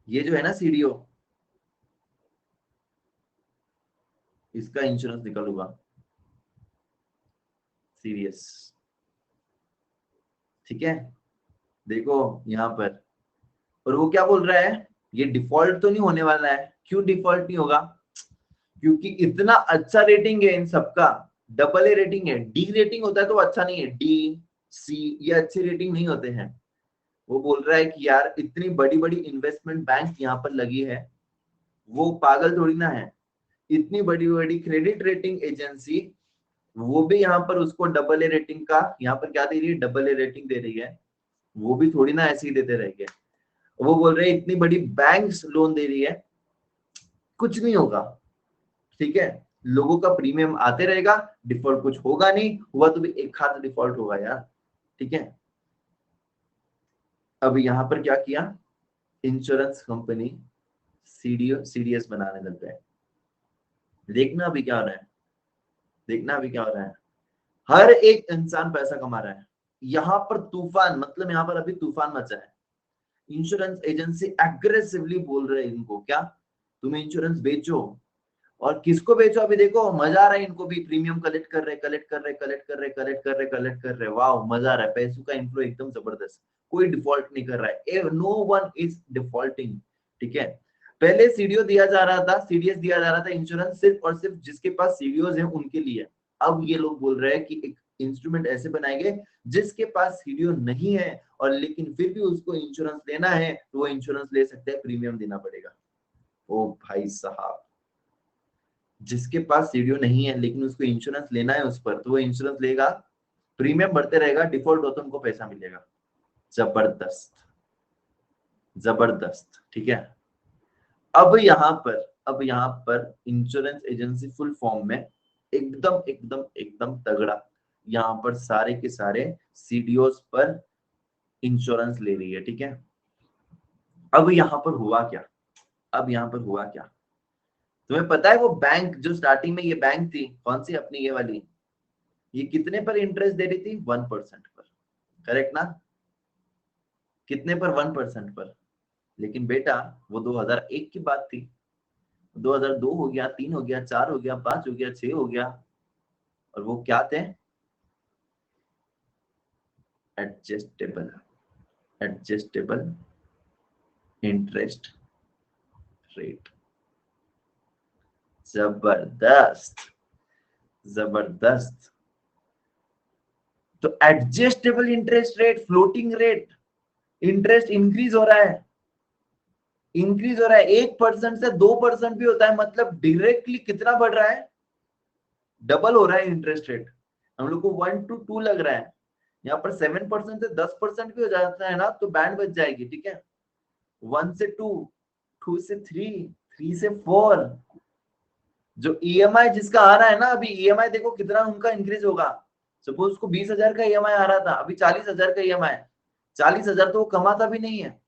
ये जो है ना CDO, इसका इंश्योरेंस निकालूंगा, सीरियस, ठीक है। देखो यहाँ पर, और वो क्या बोल रहा है, ये डिफॉल्ट तो नहीं होने वाला है, क्यों डिफॉल्ट नहीं होगा, क्योंकि इतना अच्छा रेटिंग है इन सबका, AA रेटिंग है, D रेटिंग होता है तो अच्छा नहीं है, D, C ये अच्छे रेटिंग नहीं होते हैं। वो बोल रहा है कि यार इतनी बड़ी बड़ी इन्वेस्टमेंट बैंक यहाँ पर लगी है, वो पागल थोड़ी ना है, इतनी बड़ी बड़ी क्रेडिट रेटिंग एजेंसी, वो भी यहाँ पर उसको AA रेटिंग का यहाँ पर क्या दे रही है, AA रेटिंग दे रही है, वो भी थोड़ी ना ऐसे ही देते रहेंगे। वो बोल रहे हैं इतनी बड़ी बैंक्स लोन दे रही है, कुछ नहीं होगा, ठीक है, लोगों का प्रीमियम आते रहेगा, डिफॉल्ट कुछ होगा नहीं, हुआ तो भी एक हाथ डिफॉल्ट होगा यार, ठीक है। अब यहाँ पर क्या किया, इंश्योरेंस कंपनी सीडीएस बनाने लग गए। देखना अभी क्या हो रहा है, देखना अभी क्या हो रहा है। हर एक इंसान पैसा कमा रहा है। यहाँ पर तूफान, मतलब यहाँ पर अभी तूफान मचा है। इंश्योरेंस एजेंसी एग्रेसिवली बोल रहे हैं इनको, क्या तुम इंश्योरेंस बेचो। और किसको बेचो, अभी देखो मजा आ रहा है इनको भी, प्रीमियम कलेक्ट कर रहे कलेक्ट कर रहे कलेक्ट कर रहे कलेक्ट कर रहे कलेक्ट कर रहे, वाह मजा आ रहा है, पैसों का इन्फ्लो एकदम जबरदस्त। कोई डिफॉल्ट नहीं कर रहा है, नो वन इज डिफॉल्टिंग। ठीक है, पहले सीडीओ दिया जा रहा था, सीडीएस दिया जा रहा था, इंश्योरेंस सिर्फ और सिर्फ जिसके पास सीडीओज है उनके लिए। अब ये लोग बोल रहे हैं कि एक इंस्ट्रूमेंट ऐसे बनाएंगे जिसके पास सीडीओ नहीं है और लेकिन फिर भी उसको इंश्योरेंस लेना है तो वो इंश्योरेंस ले सकता है, प्रीमियम देना पड़ेगा। ओ भाई साहब, जिसके पास सीडीओ नहीं है लेकिन उसको इंश्योरेंस लेना है उस पर, तो वो इंश्योरेंस लेगा, प्रीमियम बढ़ते रहेगा, डिफॉल्ट हो तो उनको पैसा मिलेगा। जबरदस्त, जबरदस्त। ठीक है, अब यहाँ पर इंश्योरेंस एजेंसी फुल फॉर्म में एकदम एकदम एकदम तगड़ा, यहाँ पर सारे के सारे सीडीओस पर इंश्योरेंस ले रही है। ठीक है, अब यहाँ पर हुआ क्या, अब यहाँ पर हुआ क्या, तुम्हें पता है वो बैंक जो स्टार्टिंग में ये बैंक थी कौन सी अपनी ये वाली, ये कितने पर इंटरेस्ट दे रही थी, 1% पर, करेक्ट ना, कितने पर, 1% पर। लेकिन बेटा वो 2001 की बात थी, 2002 हो गया, 3 हो गया, 4 हो गया, 5 हो गया, 6 हो गया, और वो क्या थे, एडजस्टेबल, एडजस्टेबल इंटरेस्ट रेट। जबरदस्त, जबरदस्त। तो adjustable interest rate, floating rate, interest increase हो रहा है, इंक्रीज हो रहा है, 1% से 2% भी होता है, मतलब डायरेक्टली कितना बढ़ रहा है, डबल हो रहा है इंटरेस्ट रेट। हम लोग को 1 to 2 लग रहा है, यहाँ पर 7% से 10% भी हो जाता है ना तो बैंड बच जाएगी। ठीक है, 1 से 2, 2 से 3, 3 से 4। जो ईएमआई जिसका आ रहा है ना, अभी ईएमआई देखो कितना उनका इंक्रीज होगा। सपोज उसको 20,000 का ईएमआई आ रहा था, अभी 40,000 का ईएमआई। 40,000 तो वो कमाता भी नहीं है,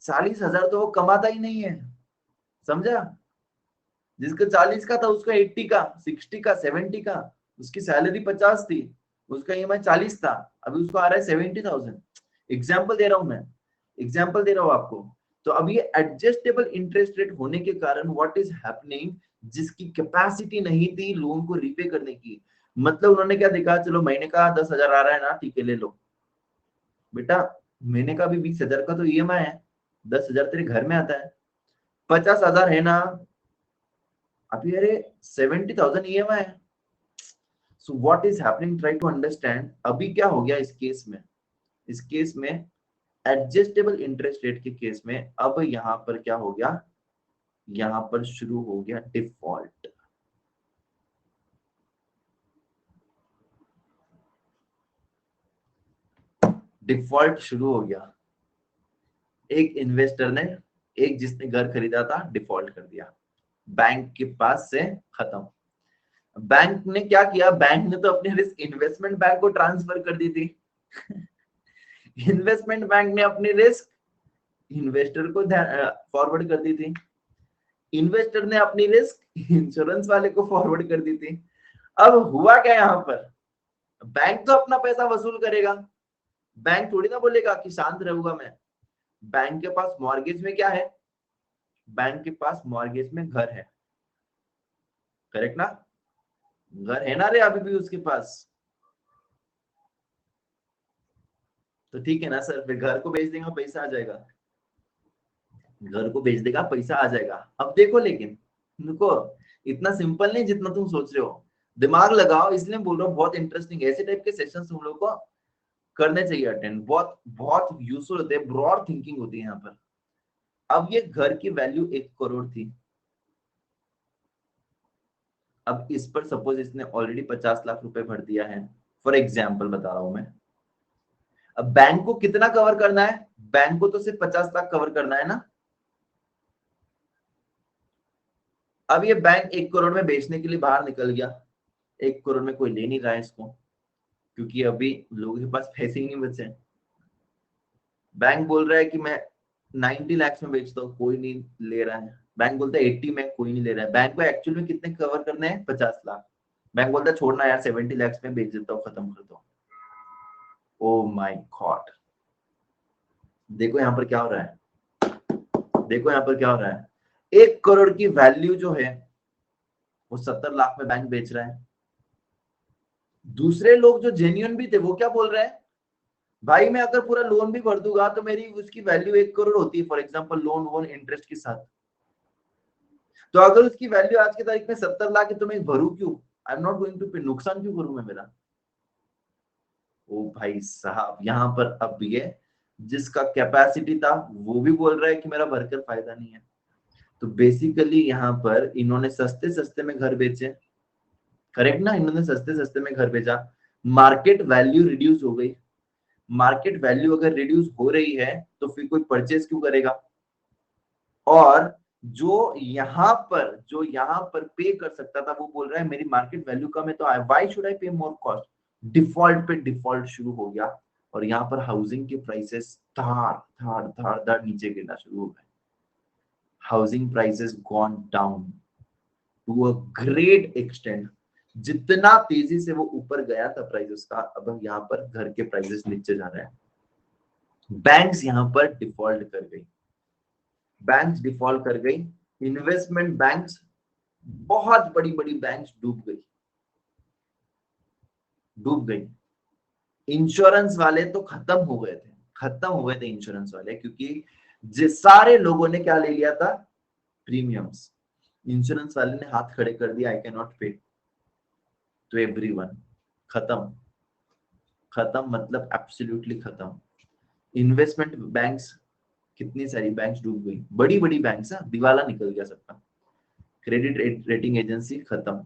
40,000 तो वो कमाता ही नहीं है, समझा। जिसका 40 का था उसका 80 का, 60 का, 70 का, उसकी सैलरी 50 थी, उसका ईएमआई 40 था, अभी उसको आ रहा है 70,000। एग्जाम्पल दे रहा हूं मैं, एग्जाम्पल दे रहा हूं आपको। तो अब ये एडजस्टेबल इंटरेस्ट रेट होने के कारण व्हाट इज हैपनिंग, जिसकी कैपेसिटी नहीं थी लोन को रीपे करने की, मतलब उन्होंने क्या देखा, चलो महीने का 10,000 आ रहा है ना, ठीक है ले लो बेटा, महीने का भी 20,000 का तो ईएमआई है, 10,000 तेरे घर में आता है, 50,000 है ना, अभी अरे 70,000 ईएमआई है। So what is happening, try to understand. अभी क्या हो गया इस केस में, इस केस में एडजस्टेबल इंटरेस्ट रेट के केस में अब यहाँ पर क्या हो गया, यहाँ पर शुरू हो गया डिफॉल्ट। डिफॉल्ट शुरू हो गया, एक इन्वेस्टर ने, एक जिसने घर खरीदा था डिफॉल्ट कर दिया, बैंक के पास से खत्म। बैंक ने क्या किया, बैंक ने तो अपनी रिस्क इन्वेस्टमेंट बैंक को ट्रांसफर कर दी थी। इन्वेस्टमेंट बैंक ने अपनी रिस्क इन्वेस्टर को फॉरवर्ड कर दी थी, इन्वेस्टर ने अपनी रिस्क इंश्योरेंस वाले को फॉरवर्ड कर दी थी। अब हुआ क्या यहाँ पर, बैंक तो अपना पैसा वसूल करेगा, बैंक थोड़ी ना बोलेगा कि शांत रहूंगा मैं। बैंक के पास मॉर्गेज में क्या है, बैंक के पास मॉर्गेज में घर है, करेक्ट ना, घर है ना रे अभी भी उसके पास, तो ठीक है ना सर, फिर घर को बेच देगा पैसा आ जाएगा, घर को बेच देगा पैसा आ जाएगा। अब देखो लेकिन देखो, इतना सिंपल नहीं जितना तुम सोच रहे हो, दिमाग लगाओ, इसलिए बोल रहा हूँ बहुत इंटरेस्टिंग, ऐसे टाइप के सेशंस तुम लोग को करने चाहिए अटेंड, बहुत बहुत यूजफुल होते हैं, ब्रॉड थिंकिंग होती है यहाँ पर। अब ये घर की वैल्यू 1 करोड़ थी, अब इस पर सपोज इसने ऑलरेडी 50 लाख रुपए भर दिया है, फॉर एग्जाम्पल बता रहा हूं मैं। अब बैंक को कितना कवर करना है, बैंक को तो सिर्फ 50 लाख कवर करना है ना। अब ये बैंक 1 करोड़ में बेचने के लिए बाहर निकल गया, 1 करोड़ में कोई ले नहीं रहा है इसको, क्योंकि अभी लोगों के पास पैसे ही नहीं बचे। बैंक बोल रहा है कि मैं 90 लाख में बेचता हूँ, कोई नहीं ले रहा है। बैंक बोलता है 80 में, कोई नहीं ले रहा है। बैंक को एक्चुअल में कितने कवर करने हैं? 50 लाख। बैंक बोलता है छोड़ना यार, 70 लाख में बेच देता हूँ, खत्म कर दो। ओ माय गॉड, देखो यहाँ पर क्या हो रहा है, देखो यहाँ पर क्या हो रहा है। 1 करोड़ की वैल्यू जो है वो 70 लाख में बैंक बेच रहा है। दूसरे लोग जो जेन्युइन भी थे वो क्या बोल रहे हैं, भाई मैं अगर पूरा लोन भी भर दूंगा तो मेरी उसकी वैल्यू 1 करोड़ होती है, फॉर एग्जाम्पल लोन वोन इंटरेस्ट के साथ। तो अगर उसकी वैल्यू आज की तारीख में 70 लाख है तो मैं भरू क्यों? I am not going to pay, नुकसान क्यों करूं मैं मेरा? ओ भाई साहब, यहाँ पर अब ये जिसका कैपेसिटी था वो भी बोल रहा है कि मेरा भरकर फायदा नहीं है। तो बेसिकली यहाँ पर इन्होंने सस्ते सस्ते में घर बेचे, करेक्ट ना, इन्होंने सस्ते सस्ते में घर बेचा, मार्केट वैल्यू रिड्यूस हो गई। मार्केट वैल्यू अगर रिड्यूस हो रही है तो फिर कोई परचेज क्यों करेगा? और जो यहाँ पर पे कर सकता था वो बोल रहा है मेरी मार्केट वैल्यू कम है, तो व्हाई शुड आई पे मोर कॉस्ट? डिफॉल्ट पे डिफॉल्ट शुरू हो गया, और यहाँ पर हाउसिंग के प्राइसेस धाड़ धाड़ धाड़ धाड़ नीचे गिरना शुरू हो गए। Housing prices gone down to a great extent. जितना तेजी से वो ऊपर गया था प्राइसेस का, अब हम यहाँ पर घर के प्राइसेस नीचे जा रहे हैं। बैंक्स यहाँ पर डिफॉल्ट कर गई, बैंक्स डिफॉल्ट कर गई। इन्वेस्टमेंट बैंक्स, बहुत बड़ी बड़ी बैंक्स डूब गई, डूब गई। इंश्योरेंस वाले तो खत्म हो गए थे, खत्म हो गए थे इंश्योरेंस वाले, क्योंकि जिस सारे लोगों ने क्या ले लिया था? प्रीमियम्स। इंश्योरेंस वाले ने हाथ खड़े कर दिया, आई कैन नॉट पे टू एवरीवन। खत्म, खत्म मतलब एब्सोल्युटली खत्म। इन्वेस्टमेंट बैंक्स, कितनी सारी बैंक्स डूब गई, बड़ी बड़ी बैंक्स, दिवाला निकल गया सबका। क्रेडिट रेटिंग एजेंसी खत्म,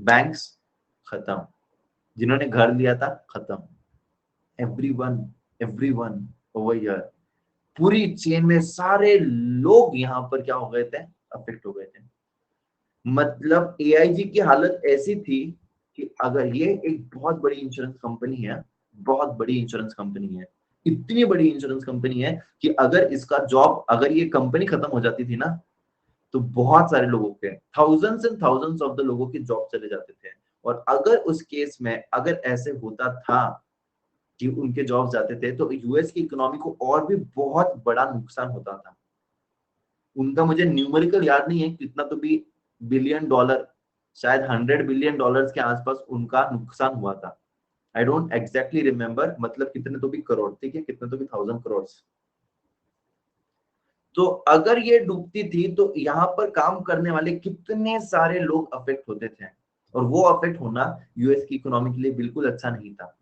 बैंक्स खत्म, जिन्होंने घर लिया था खत्म। एवरीवन, एवरीवन ओवर हियर, पूरी चेन में सारे लोग यहाँ पर क्या हो गए थे? अफेक्ट हो गए थे। मतलब एआईजी की हालत ऐसी थी कि अगर ये एक बहुत बड़ी इंश्योरेंस कंपनी है, बहुत बड़ी इंश्योरेंस कंपनी है, इतनी बड़ी इंश्योरेंस कंपनी है कि अगर इसका जॉब, अगर ये कंपनी खत्म हो जाती थी ना, तो बहुत सारे लोगों के, thousands and thousands of the लोगों के जॉब चले जाते थे। और अगर उस केस में अगर ऐसे होता था कि उनके जॉब जाते थे, तो यूएस की इकोनॉमी को और भी बहुत बड़ा नुकसान होता था। उनका मुझे न्यूमेरिकल याद नहीं है कितना, तो भी बिलियन डॉलर, शायद 100 बिलियन डॉलर्स के आसपास उनका नुकसान हुआ था। आई डोंट एग्जैक्टली रिमेम्बर, मतलब कितने तो भी करोड़, ठीक है, कितने तो भी 1000 करोड़। तो अगर ये डूबती थी तो यहाँ पर काम करने वाले कितने सारे लोग अफेक्ट होते थे, और वो अफेक्ट होना यूएस की इकोनॉमी के लिए बिल्कुल अच्छा नहीं था।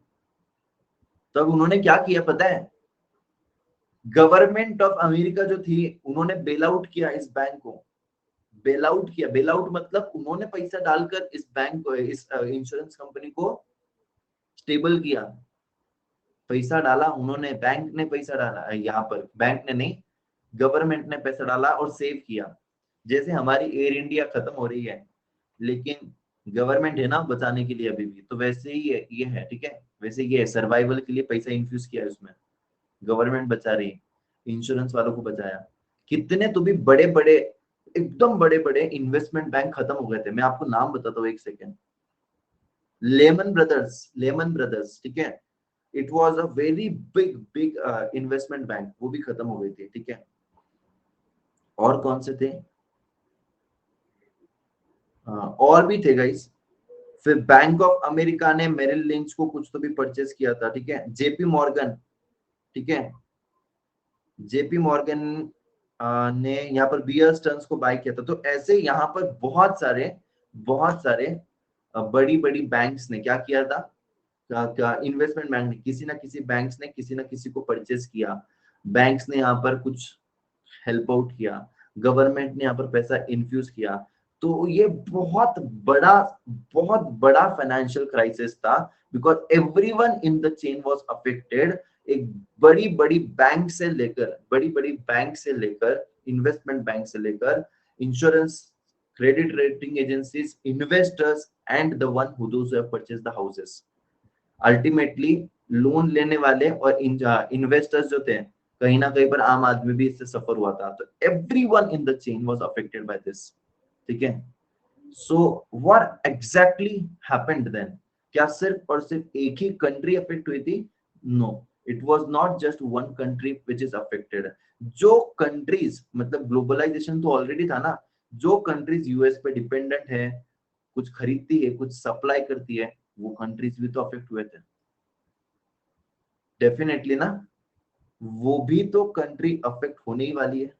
तब उन्होंने क्या किया पता है? गवर्नमेंट ऑफ अमेरिका जो थी, उन्होंने बेल आउट किया इस बैंक को। बेल आउट किया, बेल आउट मतलब उन्होंने पैसा डालकर इस बैंक को, इस इंश्योरेंस कंपनी को स्टेबल किया। पैसा डाला उन्होंने, बैंक ने पैसा डाला, यहाँ पर बैंक ने नहीं, गवर्नमेंट ने पैसा डाला और सेव किया। जैसे हमारी एयर इंडिया खत्म हो रही है, लेकिन गवर्नमेंट है ना बचाने के लिए अभी भी, तो वैसे ही ये है, ठीक है, वैसे ये सर्वाइवल के लिए पैसा इन्फ्यूज किया है उसमें, गवर्नमेंट बचा रही है, इंश्योरेंस वालों को बचाया। कितने तो भी बड़े बड़े, एकदम बड़े बड़े इन्वेस्टमेंट बैंक खत्म हो गए थे। मैं आपको नाम बताता हूँ, एक second. Lehman Brothers, Lehman Brothers, ठीक है, it was a very big big investment bank, वो भी खत्म हो गई थी, ठीक है। और कौन से थे? और भी थे गाइस। फिर बैंक ऑफ अमेरिका ने मेरिल लिंच को कुछ तो भी परचेस किया था, ठीक है, जेपी मॉर्गन, ठीक है, जेपी मॉर्गन ने यहाँ पर बियर स्टर्न्स को बाय किया था। तो ऐसे यहाँ पर बहुत सारे बड़ी बड़ी बैंक्स ने क्या किया था? इन्वेस्टमेंट बैंक ने, किसी ना किसी बैंक्स ने किसी ना किसी को परचेस किया। बैंक्स ने यहाँ पर कुछ हेल्प आउट किया, गवर्नमेंट ने यहाँ पर पैसा इन्फ्यूज किया। तो ये बड़ा बहुत बड़ा फाइनेंशियल क्राइसिस था, because everyone in the chain was affected. एक बड़ी बड़ी बैंक से लेकर, बड़ी बड़ी बैंक से लेकर, इन्वेस्टमेंट बैंक से लेकर, insurance, credit rating agencies, investors, and the one who those who have purchased the houses, ultimately loan लेने वाले और इन्वेस्टर्स जो थे, कहीं ना कहीं पर आम आदमी भी इससे सफर हुआ था। तो everyone in the chain was affected by this, ठीक है। So what exactly happened then? क्या सिर्फ और सिर्फ एक ही कंट्री अफेक्ट हुई थी? No, it was not just one country which is affected. जो कंट्रीज, मतलब ग्लोबलाइजेशन तो ऑलरेडी था ना, जो कंट्रीज यूएस पे डिपेंडेंट है, कुछ खरीदती है, कुछ सप्लाई करती है, वो कंट्रीज भी तो अफेक्ट हुए थे डेफिनेटली ना। वो भी तो कंट्री अफेक्ट होने ही वाली है।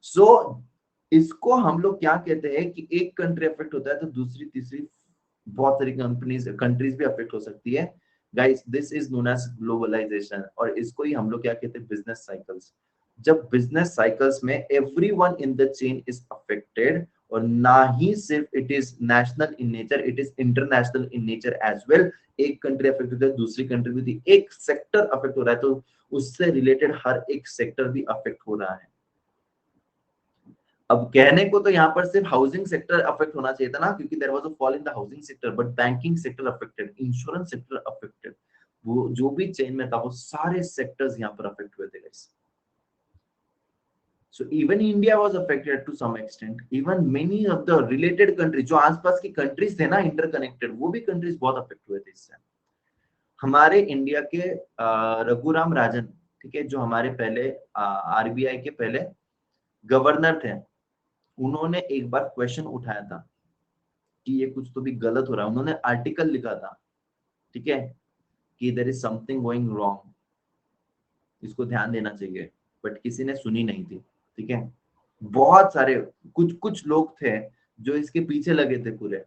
सो इसको हम लोग क्या कहते हैं कि एक कंट्री अफेक्ट होता है तो दूसरी तीसरी बहुत सारी कंपनीज कंट्रीज भी अफेक्ट हो सकती है। Guys, this is known as globalisation, और इसको ही हम लोग क्या कहते हैं? Business cycles. जब बिजनेस साइकिल्स में everyone in the chain is affected, और ना ही सिर्फ it is national in nature, it is international in nature as well. एक कंट्री अफेक्ट होता है, दूसरी कंट्री भी होती है, एक सेक्टर अफेक्ट हो रहा है तो उससे रिलेटेड हर एक सेक्टर भी अफेक्ट हो रहा है। अब कहने को तो यहाँ पर सिर्फ हाउसिंग सेक्टर अफेक्ट होना चाहिए था ना, क्योंकि there was a fall in the housing sector, but banking sector affected, insurance sector affected, वो जो भी चेन में था वो सारे सेक्टर्स यहाँ पर अफेक्ट हुए थे guys. So even India was affected to some extent. Even many of the related countries, जो आसपास की कंट्रीज थे ना इंटरकनेक्टेड, वो भी कंट्रीज बहुत अफेक्ट हुए थे इससे। हमारे इंडिया के रघुराम राजन, ठीक है, जो हमारे पहले आरबीआई के पहले गवर्नर थे, उन्होंने एक बार क्वेश्चन उठाया था कि ये कुछ तो भी गलत हो रहा है। उन्होंने आर्टिकल लिखा था, ठीक है, कि there is something going wrong, इसको ध्यान देना चाहिए, बट किसी ने सुनी नहीं थी, ठीक है। बहुत सारे कुछ कुछ लोग थे जो इसके पीछे लगे थे पूरे,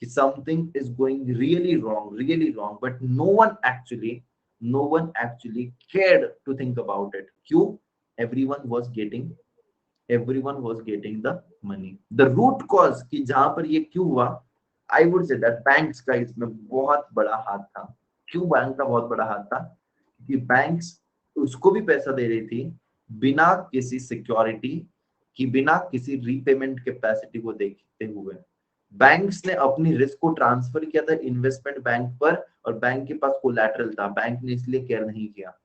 कि something is going really wrong, but no one actually cared to think about it. क्यों? Everyone was getting everyone was getting the money. The root cause कि जहां पर ये क्यों हुआ, I would say that banks का इसमें बहुत बड़ा हाथ था। क्यों बैंक का बहुत बड़ा हाथ था? कि बैंक्स उसको भी पैसा दे रही थी बिना किसी सिक्योरिटी की, बिना किसी रीपेमेंट कैपेसिटी को देखते हुए। बैंक्स ने अपनी रिस्क को ट्रांसफर किया था इन्वेस्टमेंट बैंक पर, और बैंक के पास कोलैटरल था, बैंक ने इसलिए केयर नहीं किया।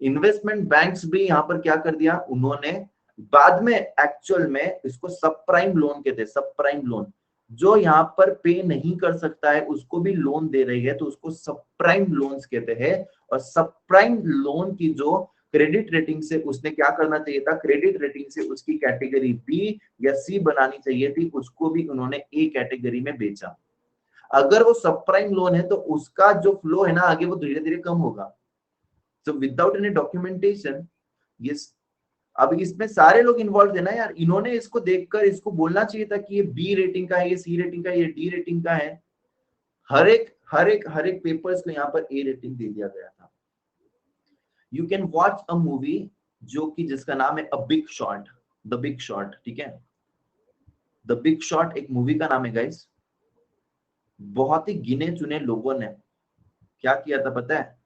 इन्वेस्टमेंट बैंक्स भी यहाँ पर क्या कर दिया उन्होंने, बाद में एक्चुअल में इसको सब प्राइम लोन कहते हैं, सब प्राइम लोन। जो यहाँ पर पे नहीं कर सकता है उसको भी लोन दे रही है, तो उसको सब प्राइम लोन्स कहते हैं। और सब प्राइम लोन की जो क्रेडिट रेटिंग से उसने क्या करना चाहिए था, क्रेडिट रेटिंग से उसकी कैटेगरी बी या सी बनानी चाहिए थी, उसको भी उन्होंने ए कैटेगरी में बेचा। अगर वो सब प्राइम लोन है तो उसका जो फ्लो है ना आगे, वो धीरे धीरे कम होगा। सो विदाउट एनी डॉक्यूमेंटेशन, ये अब इसमें सारे लोग इन्वॉल्व है ना यार, इन्होंने इसको देखकर इसको बोलना चाहिए था कि ये बी रेटिंग का है, ये सी रेटिंग का है, ये डी रेटिंग का है। हर एक पेपर्स को यहाँ पर ए रेटिंग दे दिया गया था। You can watch a movie जो कि जिसका नाम है a big shot, the big shot, ठीक है। द बिग शॉट एक मूवी का नाम है गाइस। बहुत ही गिने चुने लोगों ने क्या किया था पता है?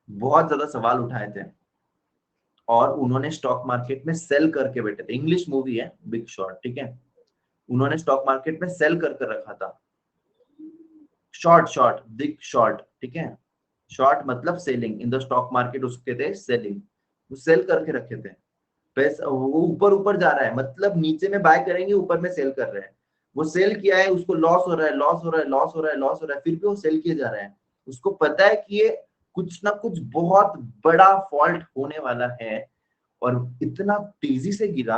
बहुत ज्यादा सवाल उठाए थे और उन्होंने स्टॉक मार्केट में सेल करके बैठे थे। इंग्लिश मूवी है बिग शॉट, ठीक है। उन्होंने स्टॉक मार्केट में सेल करके रखा था। शॉर्ट शॉर्ट बिग शॉर्ट, ठीक है। शॉर्ट मतलब selling, in the stock market उसके थे सेलिंग, वो सेल करके रखे थे। पैसा वो ऊपर ऊपर जा रहा है, मतलब नीचे में बाय करेंगे, ऊपर में सेल कर रहे हैं। वो सेल किया है, उसको लॉस हो रहा है, लॉस हो रहा है, लॉस हो रहा है, लॉस हो रहा है, फिर भी वो सेल किए जा रहा है। उसको पता है कि ये कुछ ना कुछ बहुत बड़ा फॉल्ट होने वाला है, और इतना तेजी से गिरा,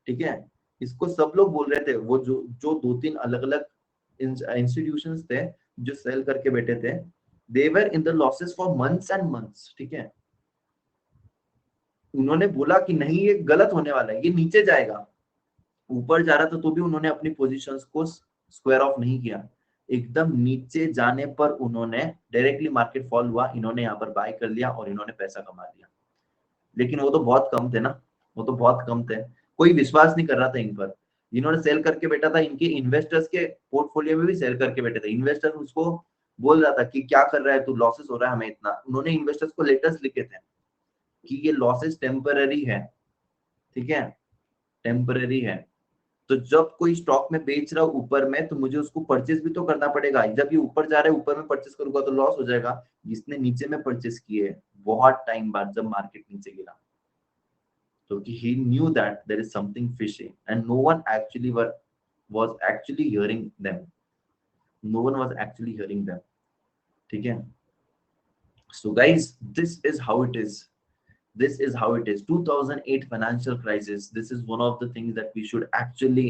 ठीक है। इसको सब लोग बोल रहे थे, वो जो जो दो तीन अलग अलग इंस्टीट्यूशंस थे जो सेल करके बैठे थे, they were in the losses for months and months, ठीक है। उन्होंने बोला कि नहीं ये गलत होने वाला है, ये नीचे जाएगा। ऊपर जा रहा था तो भी उन्होंने अपनी पोजीशंस को स्क्वायर ऑफ नहीं किया। एकदम नीचे जाने पर उन्होंने डायरेक्टली, मार्केट फॉल हुआ, इन्होंने यहाँ पर बाय कर लिया और इन्होंने पैसा कमा लिया। लेकिन वो तो बहुत कम थे ना, वो तो बहुत कम थे, कोई विश्वास नहीं कर रहा था इन पर। जिन्होंने सेल करके बैठा था, इनके इन्वेस्टर्स के पोर्टफोलियो में भी सेल करके बैठे थे। इन्वेस्टर उसको बोल रहा था कि क्या कर रहा है तू, लॉसेस हो रहा है हमें इतना। उन्होंने इन्वेस्टर्स को लेटर्स लिखे थे कि ये लॉसेस टेम्पररी है, ठीक है, टेम्पररी है। तो जब कोई स्टॉक में बेच रहा हूँ ऊपर में, तो मुझे उसको परचेज भी तो करना पड़ेगा। जब ये ऊपर जा रहा है, ऊपर में परचेज करूंगा तो लॉस हो जाएगा। जिसने नीचे में परचेज किए बहुत टाइम बाद जब मार्केट नीचे गिरा, तो he knew that there is something fishy and no one actually was actually hearing them. No one was actually hearing them. ठीक है? So guys, this is how it is. This is how it is. 2008 financial crisis. This is one of the things that we should actually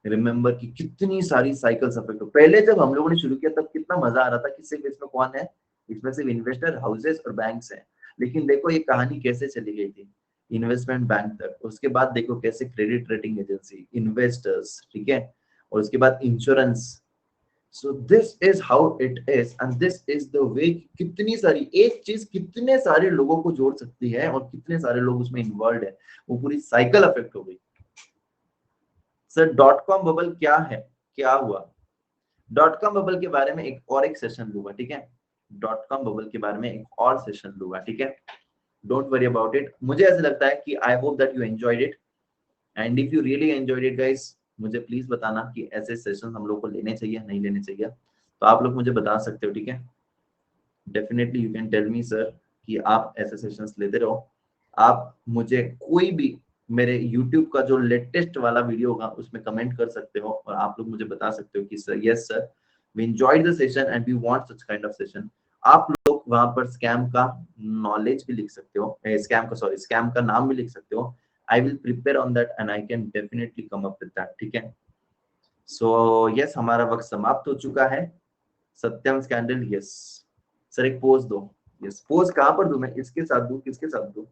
remember कि कितनी सारी cycles affect हो। पहले जब हम लोगों ने शुरू किया तब कितना मजा आ रहा था कि सिर्फ इसमें कौन है, इसमें सिर्फ इन्वेस्टर, हाउसेस और बैंक्स हैं। लेकिन देखो ये कहानी कैसे चली गई थी इन्वेस्टमेंट बैंक तक। उसके बाद देखो कैसे क्रेडिट रेटिंग एजेंसी, इन्वेस्टर्स, ठीक है, और उसके बाद insurance. So this is how it is and this is the way. कितनी सारी एक चीज कितने सारे लोगों को जोड़ सकती है और कितने सारे लोग उसमें इन्वॉल्व है, वो पूरी साइकिल अफेक्ट हो गई। सर डॉट कॉम बबल क्या है, क्या हुआ? डॉट कॉम बबल के बारे में एक सेशन लूंगा, ठीक है? डॉट कॉम बबल के बारे में एक और सेशन लूंगा, ठीक है? Don't worry about it. मुझे ऐसा लगता है कि आई hope that you enjoyed it and if you really enjoyed it guys, मुझे प्लीज बताना कि ऐसे सेशन हम लोग को लेने चाहिए नहीं लेने चाहिए। तो आप लोग मुझे बता सकते हो, ठीक है? Definitely you can tell me sir कि आप ऐसे सेशंस लेते रहो। आप मुझे कोई भी मेरे YouTube का जो लेटेस्ट वाला वीडियो होगा उसमें कमेंट कर सकते हो और आप लोग मुझे बता सकते हो कि sir yes sir we enjoyed the session and we want such kind of session. आप लोग वहां पर स्कैम का नॉलेज भी लिख सकते हो, स्कैम का नाम भी लिख सकते हो। I will prepare on that and I can definitely come up with that, ठीक है? सो यस, हमारा वक्त समाप्त हो चुका है। सत्यम स्कैंडल, यस सर एक पोज दो। यस, पोज कहां पर दूं मैं? इसके साथ दूं, किसके साथ दूं?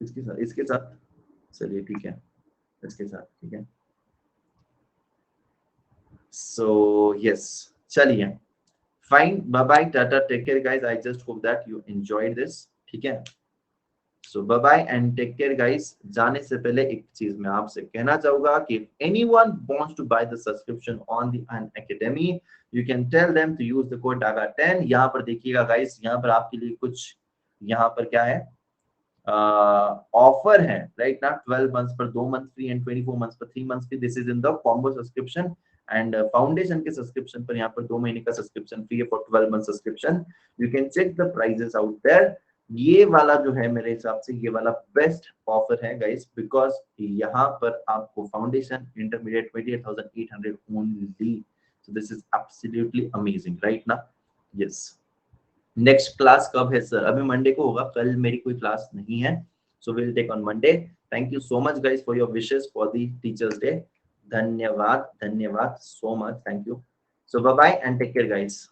इसके साथ चलिए ठीक है, इसके साथ ठीक है। सो यस, चलिए fine, bye bye, tata, take care guys. I just hope that you enjoyed this, ठीक है? So bye bye and take care guys. जाने से पहले एक चीज मैं आपसे कहना चाहूंगा कि anyone wants to buy the subscription on the Unacademy, you can tell them to use the code DAGA10। यहाँ पर देखिएगा गाइस, यहाँ पर आपके लिए कुछ, यहाँ पर क्या है, ऑफर है राइट ना। 12 मंथ्स पर 2 मंथ फ्री एंड 24 मंथ्स पर 3 months free. This is in the combo subscription and foundation के सब्सक्रिप्शन पर यहाँ पर 2 महीने का सब्सक्रिप्शन फ्री है for 12 month subscription. You can check the prices out there. ये वाला जो है मेरे हिसाब से ये वाला बेस्ट ऑफर है गाइस, बिकॉज यहाँ पर आपको foundation intermediate 28,800 only. So this is absolutely amazing right ना। यस, नेक्स्ट क्लास कब है सर? अभी मंडे को होगा, कल मेरी कोई क्लास नहीं है। So will take on Monday. Thank you so much guys for your wishes for the teachers day. धन्यवाद, धन्यवाद so much, thank you. So bye bye and take care guys.